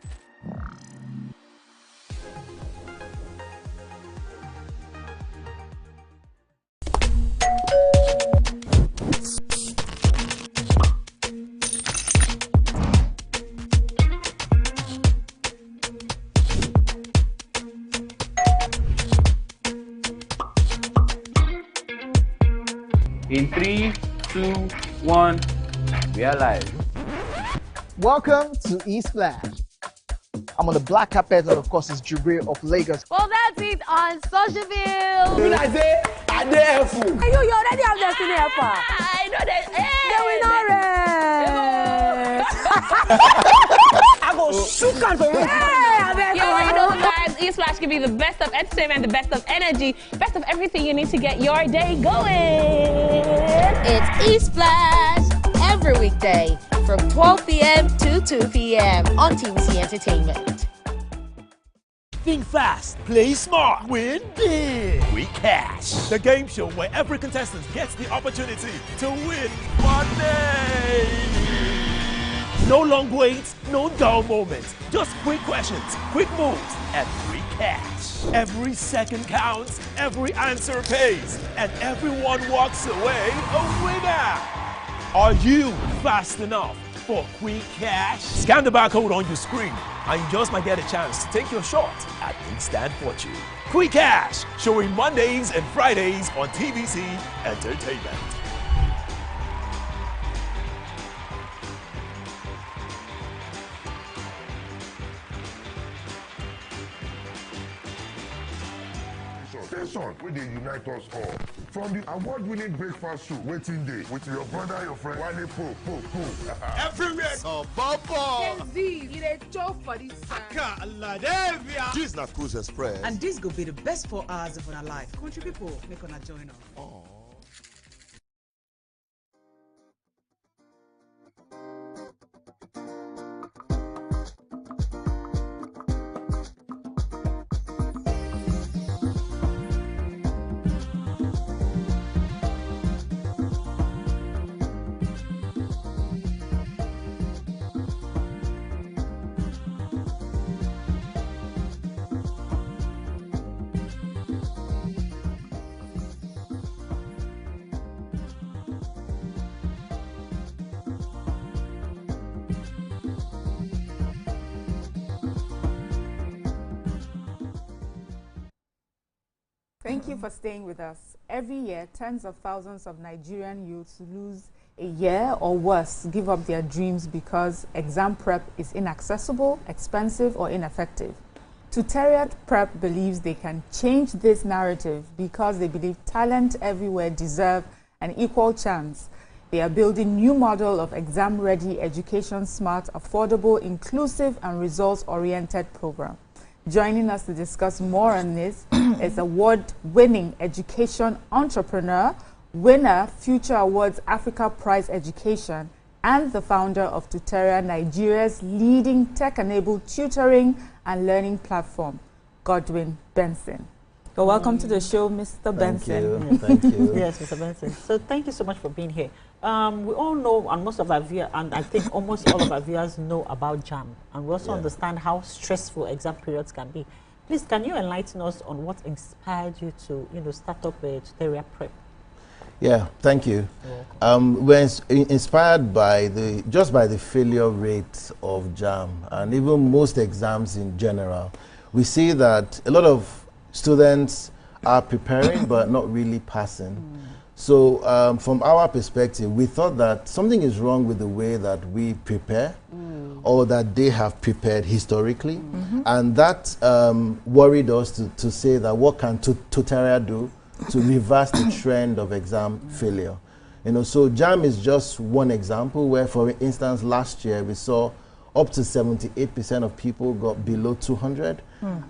In 3, 2, 1, we are live. Welcome to E-Splash. I'm on the black carpet, and of course, it's Jubril of Lagos. Well, that's it on Socialville. you like say I dey fool. You already have Destiny Alpha. I know that. I go shoot and for You already know, guys. E-Splash can be the best of entertainment, the best of energy, best of everything you need to get your day going. It's E-Splash every weekday from 12 p.m. to 2 p.m. on TVC Entertainment. Think fast, play smart, win big. We Cash, the game show where every contestant gets the opportunity to win money. No long waits, no dull moments. Just quick questions, quick moves, and free cash. Every second counts, every answer pays, and everyone walks away a winner. Are you fast enough for quick cash? Scan the barcode on your screen, and you just might get a chance to take your shot at instant fortune. Quick Cash, showing Mondays and Fridays on TVC Entertainment. Station where they unite us all. From the award-winning breakfast show, Waiting Day, with your brother, your friend, Wale Po. Everywhere. So, Baba. You a joke for this time. This is not Cruise Express. And this go be the best 4 hours of our life. Country people, make una join us. Oh. Thank you for staying with us. Every year, tens of thousands of Nigerian youths lose a year or worse, give up their dreams because exam prep is inaccessible, expensive, or ineffective. Tuteriaprep believes they can change this narrative because they believe talent everywhere deserve an equal chance. They are building new model of exam-ready, education-smart, affordable, inclusive, and results-oriented program. Joining us to discuss more on this is award-winning education entrepreneur, winner Future Awards Africa Prize Education, and the founder of Tuteria, Nigeria's leading tech-enabled tutoring and learning platform, Godwin Benson. So welcome to the show, Mr. Benson. Thank you. Yes, Mr. Benson. So thank you so much for being here. We all know, and most of our viewers, and I think almost all of our viewers know about JAM, and we also understand how stressful exam periods can be. Please, can you enlighten us on what inspired you to, start up a Tuteriaprep? Yeah, thank you. We're inspired by the failure rate of JAM and even most exams in general. We see that a lot of students are preparing but not really passing. So from our perspective, we thought that something is wrong with the way that we prepare or that they have prepared historically. And that worried us to say that what can Tuteria do to reverse the trend of exam failure. So JAM is just one example where, for instance, last year we saw up to 78% of people got below 200.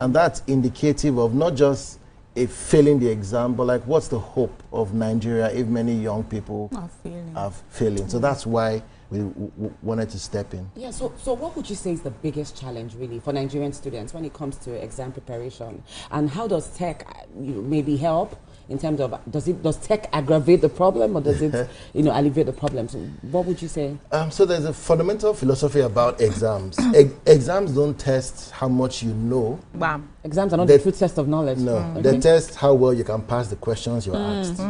And that's indicative of not just failing the exam, but like what's the hope of Nigeria if many young people are failing. So that's why we wanted to step in. Yeah, so what would you say is the biggest challenge really for Nigerian students when it comes to exam preparation? And how does tech maybe help in terms of, does tech aggravate the problem or does it alleviate the problem? So what would you say? So there's a fundamental philosophy about exams. Exams don't test how much you know. Wow. Exams are not the true test of knowledge. No, they test how well you can pass the questions you're asked.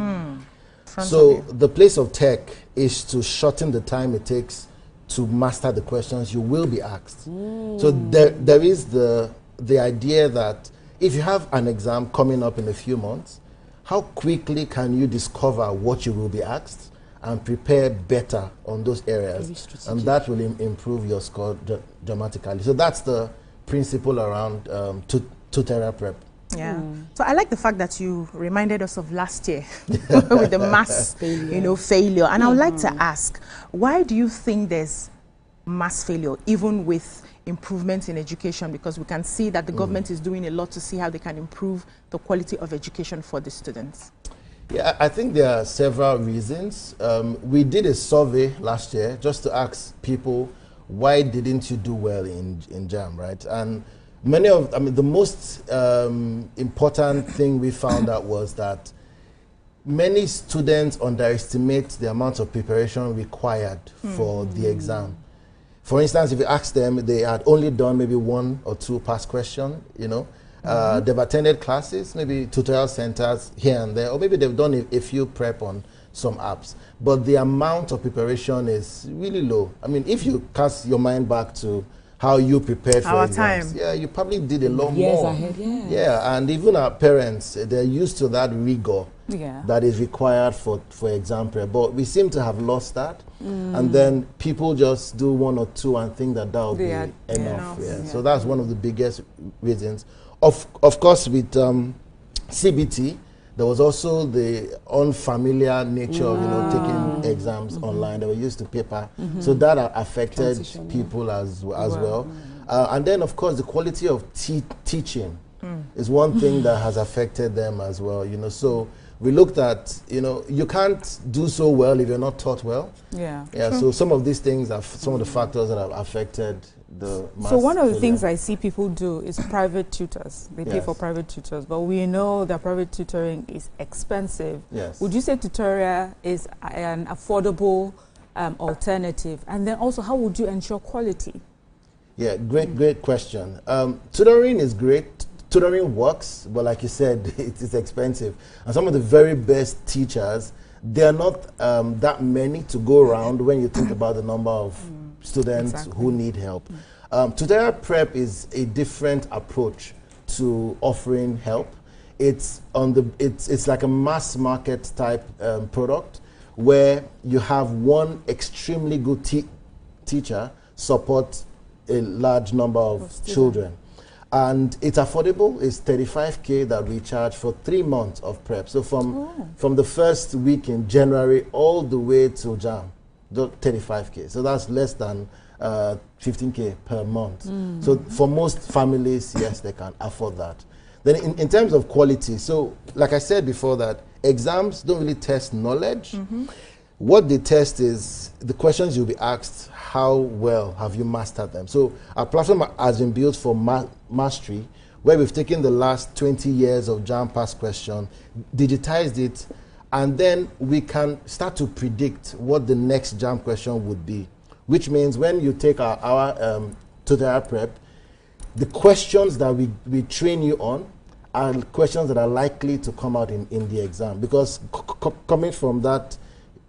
So the place of tech is to shorten the time it takes to master the questions you will be asked. So there is the idea that if you have an exam coming up in a few months, how quickly can you discover what you will be asked and prepare better on those areas? And that will improve your score dramatically. So that's the principle around Tuteriaprep. Yeah. So I like the fact that you reminded us of last year with the mass failure. And I would like to ask, why do you think there's mass failure, even with improvements in education? Because we can see that the government is doing a lot to see how they can improve the quality of education for the students. Yeah, I think there are several reasons. We did a survey last year just to ask people, why didn't you do well in JAM, right? And the most important thing we found out was that many students underestimate the amount of preparation required for the exam. For instance, if you ask them, they had only done maybe 1 or 2 past questions, they've attended classes, maybe tutorial centers here and there, or maybe they've done a few prep on some apps. But the amount of preparation is really low. I mean, if you cast your mind back to how you prepared for exams, yeah, you probably did a lot more. Years ahead, yeah, and even our parents, they're used to that rigor that is required for exam prep. But we seem to have lost that. And then people just do 1 or 2 and think that will be enough. So that's one of the biggest reasons. Of course, with CBT, there was also the unfamiliar nature of taking exams online. They were used to paper, so that affected people as well. And then, of course, the quality of teaching is one thing that has affected them as well. So we looked at, you can't do so well if you're not taught well. Yeah. So some of these things are some of the factors that have affected the mass So one of the failure. things I see people do is private tutors. They pay for private tutors, but we know that private tutoring is expensive. Yes. Would you say Tuteria is an affordable alternative? And then also, how would you ensure quality? Yeah, great question. Tutoring is great. Tutoring works, but like you said, it is expensive. And some of the very best teachers, there are not that many to go around when you think about the number of students who need help. Tuteriaprep is a different approach to offering help. It's like a mass market type product where you have one extremely good teacher support a large number of children. And it's affordable. It's 35K that we charge for 3 months of prep. So from the first week in January all the way to JAM, 35K. So that's less than 15K per month. So for most families, yes, they can afford that. Then in terms of quality, so like I said before, that exams don't really test knowledge. What they test is the questions you'll be asked, how well have you mastered them? So our platform has been built for mastery, where we've taken the last 20 years of JAM past question, digitized it, and then we can start to predict what the next JAM question would be, which means when you take our Tutoriaprep, the questions that we train you on are questions that are likely to come out in the exam, because coming from that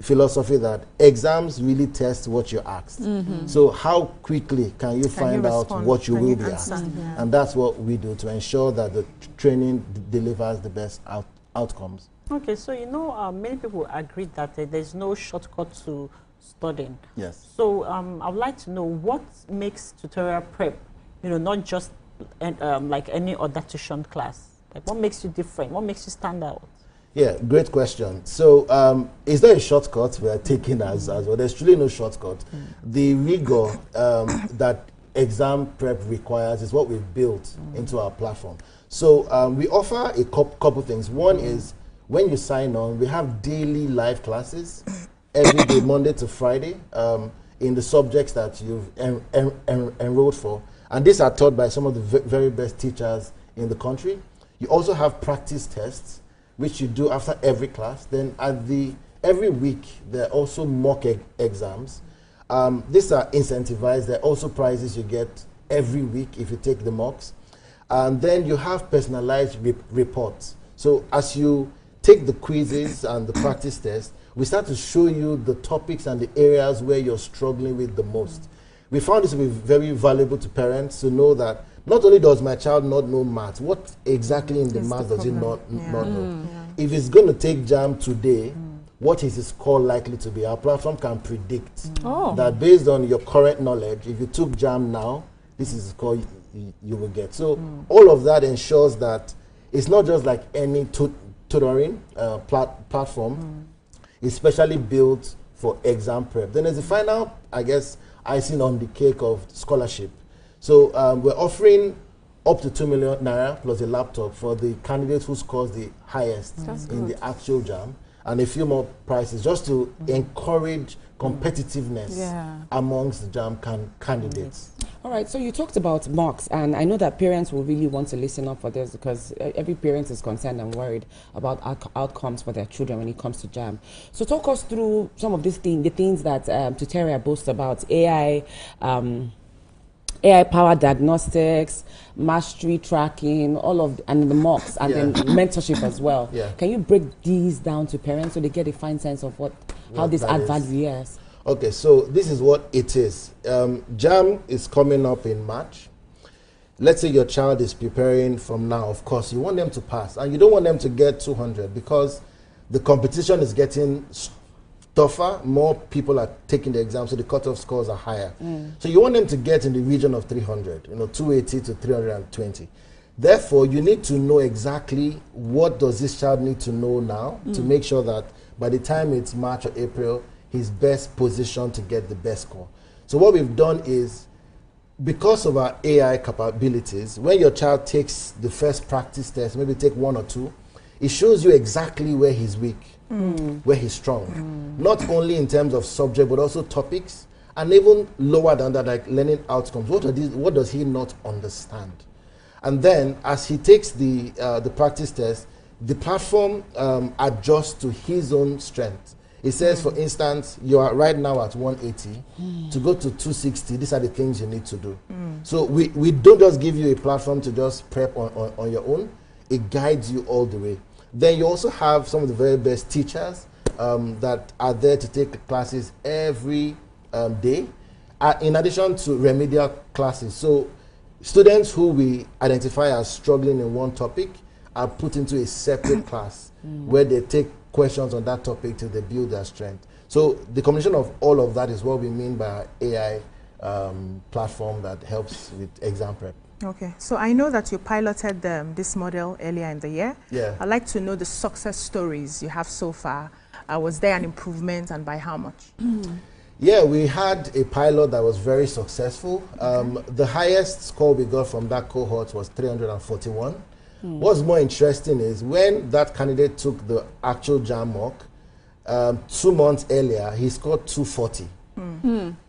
philosophy that exams really test what you're asked. So how quickly can you find out what you will be asked? And that's what we do to ensure that the training delivers the best outcomes. Okay, so many people agree that there's no shortcut to studying. Yes. So I would like to know what makes Tutoriaprep, not just like any other tuition class. Like, what makes you different? What makes you stand out? Yeah, great question. So is there a shortcut we are taking as well? There's truly no shortcut. The rigor that exam prep requires is what we've built into our platform. So we offer a couple things. One is when you sign on, we have daily live classes every day, Monday to Friday, in the subjects that you've enrolled for. And these are taught by some of the very best teachers in the country. You also have practice tests, which you do after every class. Then every week, there are also mock exams. These are incentivized. There are also prizes you get every week if you take the mocks. And then you have personalized reports. So as you take the quizzes and the practice tests, we start to show you the topics and the areas where you're struggling with the most. We found this to be very valuable to parents to know that not only does my child not know maths, what exactly in the maths does he not know? If he's going to take JAM today, what is his score likely to be? Our platform can predict that based on your current knowledge, if you took JAM now, this is the score you will get. So all of that ensures that it's not just like any tutoring platform. It's specially built for exam prep. Then there's the final, I guess, icing on the cake of scholarship. So we're offering up to 2 million naira plus a laptop for the candidate who scores the highest in the actual JAM, and a few more prizes just to encourage competitiveness amongst the JAM candidates. All right, so you talked about mocks, and I know that parents will really want to listen up for this because every parent is concerned and worried about outcomes for their children when it comes to JAM. So talk us through some of these things, the things that Tuteria boasts about: AI-powered diagnostics, mastery tracking, and the mocks, and then mentorship as well. Can you break these down to parents so they get a fine sense of how this add value? Yes. Okay, so this is what it is. JAM is coming up in March. Let's say your child is preparing from now. Of course, you want them to pass, and you don't want them to get 200 because the competition is getting tougher. More people are taking the exam, so the cutoff scores are higher. So you want them to get in the region of 300, 280 to 320. Therefore, you need to know exactly what does this child need to know now to make sure that by the time it's March or April, he's best positioned to get the best score. So what we've done is, because of our AI capabilities, when your child takes the first practice test, maybe take 1 or 2, it shows you exactly where he's weak, where he's strong. Not only in terms of subject, but also topics, and even lower than that, like learning outcomes. What does he not understand? And then, as he takes the practice test, the platform adjusts to his own strength. It says, for instance, you are right now at 180. To go to 260, these are the things you need to do. So we don't just give you a platform to just prep on your own. It guides you all the way. Then you also have some of the very best teachers that are there to take classes every day, in addition to remedial classes. So students who we identify as struggling in one topic are put into a separate class where they take questions on that topic till they build their strength. So the combination of all of that is what we mean by our AI platform that helps with exam prep. Okay, so I know that you piloted this model earlier in the year. Yeah. I'd like to know the success stories you have so far. Was there an improvement, and by how much? Yeah, we had a pilot that was very successful. The highest score we got from that cohort was 341. What's more interesting is when that candidate took the actual JAM mock, 2 months earlier, he scored 240.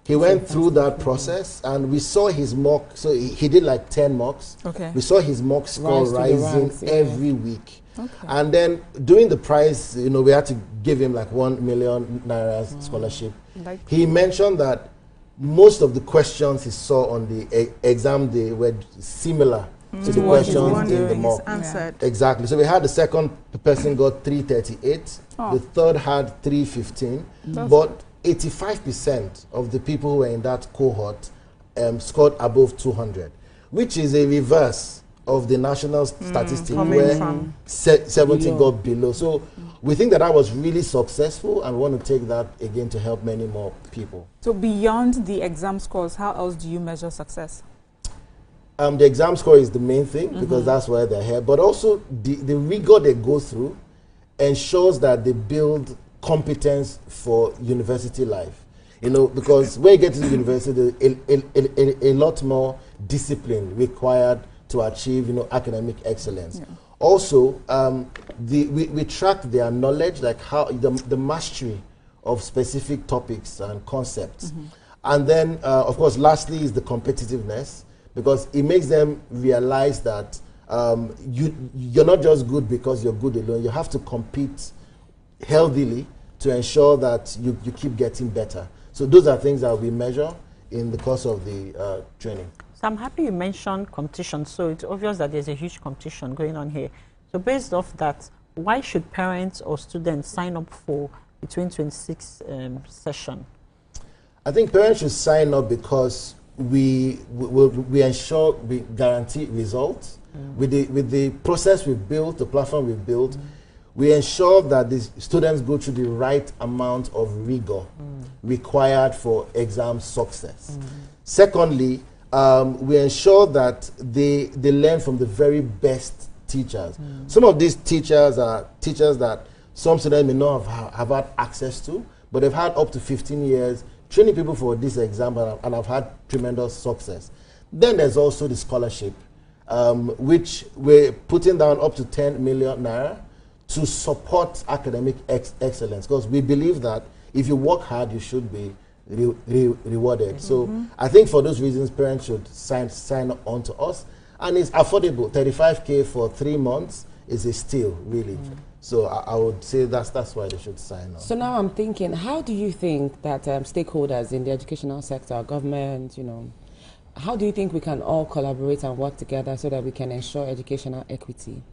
He went through that process, and we saw his mock. So he did like 10 mocks. Okay. We saw his mock score rising every week. Okay. And then during the prize, you know, we had to give him like 1 million naira scholarship. He mentioned that most of the questions he saw on the exam day were similar to the questions in the mock. Exactly. So we had the second person got 338. The third had 315. But 85% of the people who were in that cohort scored above 200, which is a reverse of the national statistic where 70 got below. So we think that was really successful, and we want to take that again to help many more people. So beyond the exam scores, how else do you measure success? The exam score is the main thing because that's why they're here, but also the rigor they go through ensures that they build competence for university life. You know, because when you get to the university, a lot more discipline required to achieve, you know, academic excellence. Also, we track their knowledge, like how the mastery of specific topics and concepts. And then, of course, lastly is the competitiveness, because it makes them realize that you're not just good because you're good alone. You have to compete healthily to ensure that you keep getting better. So those are things that we measure in the course of the training. So I'm happy you mentioned competition. So it's obvious that there's a huge competition going on here. So based off that, why should parents or students sign up for the 2026 session? I think parents should sign up because we ensure we guarantee results. With the process we've built, the platform we've built, we ensure that the students go through the right amount of rigor required for exam success. Secondly, we ensure that they learn from the very best teachers. Some of these teachers are teachers that some students may not have had access to, but they've had up to 15 years training people for this exam and have had tremendous success. Then there's also the scholarship, which we're putting down up to 10 million naira to support academic excellence, because we believe that if you work hard, you should be rewarded. So I think for those reasons, parents should sign on to us. And it's affordable. 35K for 3 months is a steal, really. So I would say that's why they should sign on. So now I'm thinking, how do you think that stakeholders in the educational sector, government, you know, how do you think we can all collaborate and work together so that we can ensure educational equity?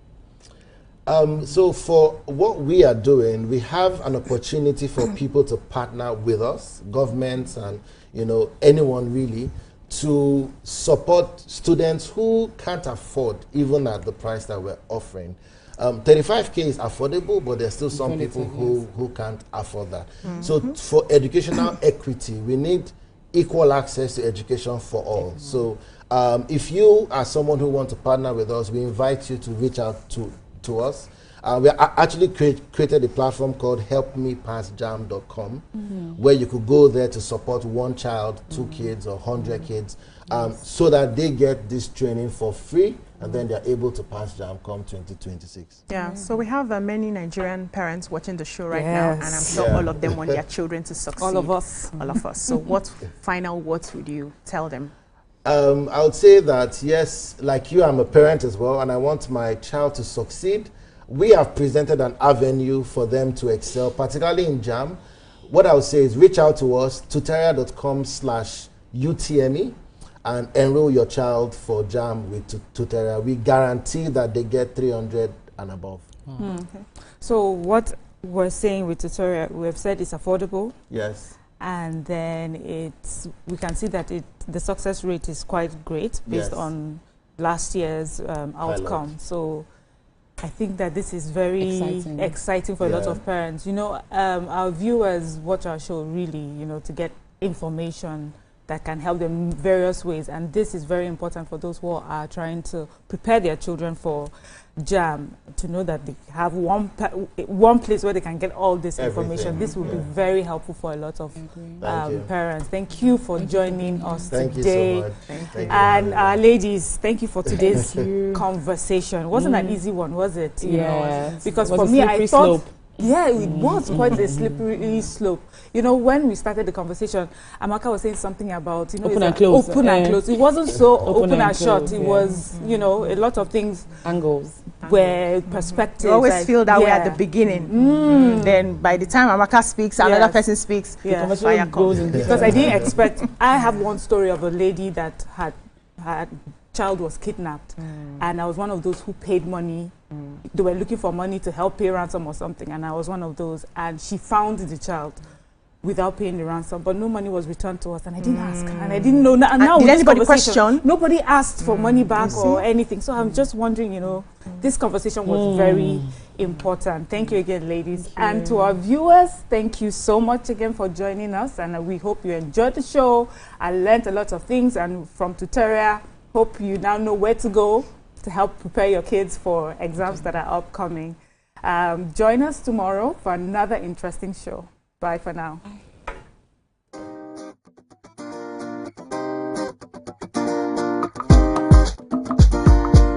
So for what we are doing, we have an opportunity for people to partner with us, governments and, you know, anyone really, to support students who can't afford even at the price that we're offering. 35K is affordable, but there's still some people who can't afford that. So for educational equity, we need equal access to education for all. So if you are someone who wants to partner with us, we invite you to reach out to us. We actually created a platform called helpmepassjam.com, where you could go there to support 1 child, 2 kids, or 100 kids, so that they get this training for free, and then they're able to pass JAM come 2026. Yeah, so we have many Nigerian parents watching the show right now, and I'm sure all of them want their children to succeed. All of us. All of us. So what final words would you tell them? I would say that, yes, like you, I'm a parent as well, and I want my child to succeed. We have presented an avenue for them to excel, particularly in JAM. What I would say is reach out to us, tutorial.com/UTME, and enroll your child for JAM with Tutorial. We guarantee that they get 300 and above. Okay. So what we're saying with Tutorial, we've said it's affordable. Yes. And then we can see that the success rate is quite great based on last year's outcome. So I think that this is very exciting for a lot of parents. You know, our viewers watch our show really, you know, to get information that can help them in various ways. And this is very important for those who are trying to prepare their children for JAM, to know that they have one place where they can get all this information. This will be very helpful for a lot of parents. Thank you for joining us today. You so much. Thank you. And ladies, thank you for today's conversation. It wasn't an easy one, was it? You know? Because for me, I thought, yeah, it was quite a slippery slope. You know, when we started the conversation, Amaka was saying something about, you know, open and close. Open and close. It wasn't so open and shut. It was, you know, a lot of things. Angles. Where perspectives. You always feel that way at the beginning. Then by the time Amaka speaks, another person speaks, the conversation goes in. Because I didn't expect, I have one story of a lady that had child was kidnapped, and I was one of those who paid money. They were looking for money to help pay ransom or something, and I was one of those, and she found the child without paying the ransom, but no money was returned to us, and I didn't ask, and I didn't know. And now did anybody question? Nobody asked for money back or anything, so I'm just wondering, you know, this conversation was very important. Thank you again, ladies. And to our viewers, thank you so much again for joining us, and we hope you enjoyed the show. I learned a lot of things, and from Tutoria, hope you now know where to go to help prepare your kids for exams that are upcoming. Join us tomorrow for another interesting show. Bye for now.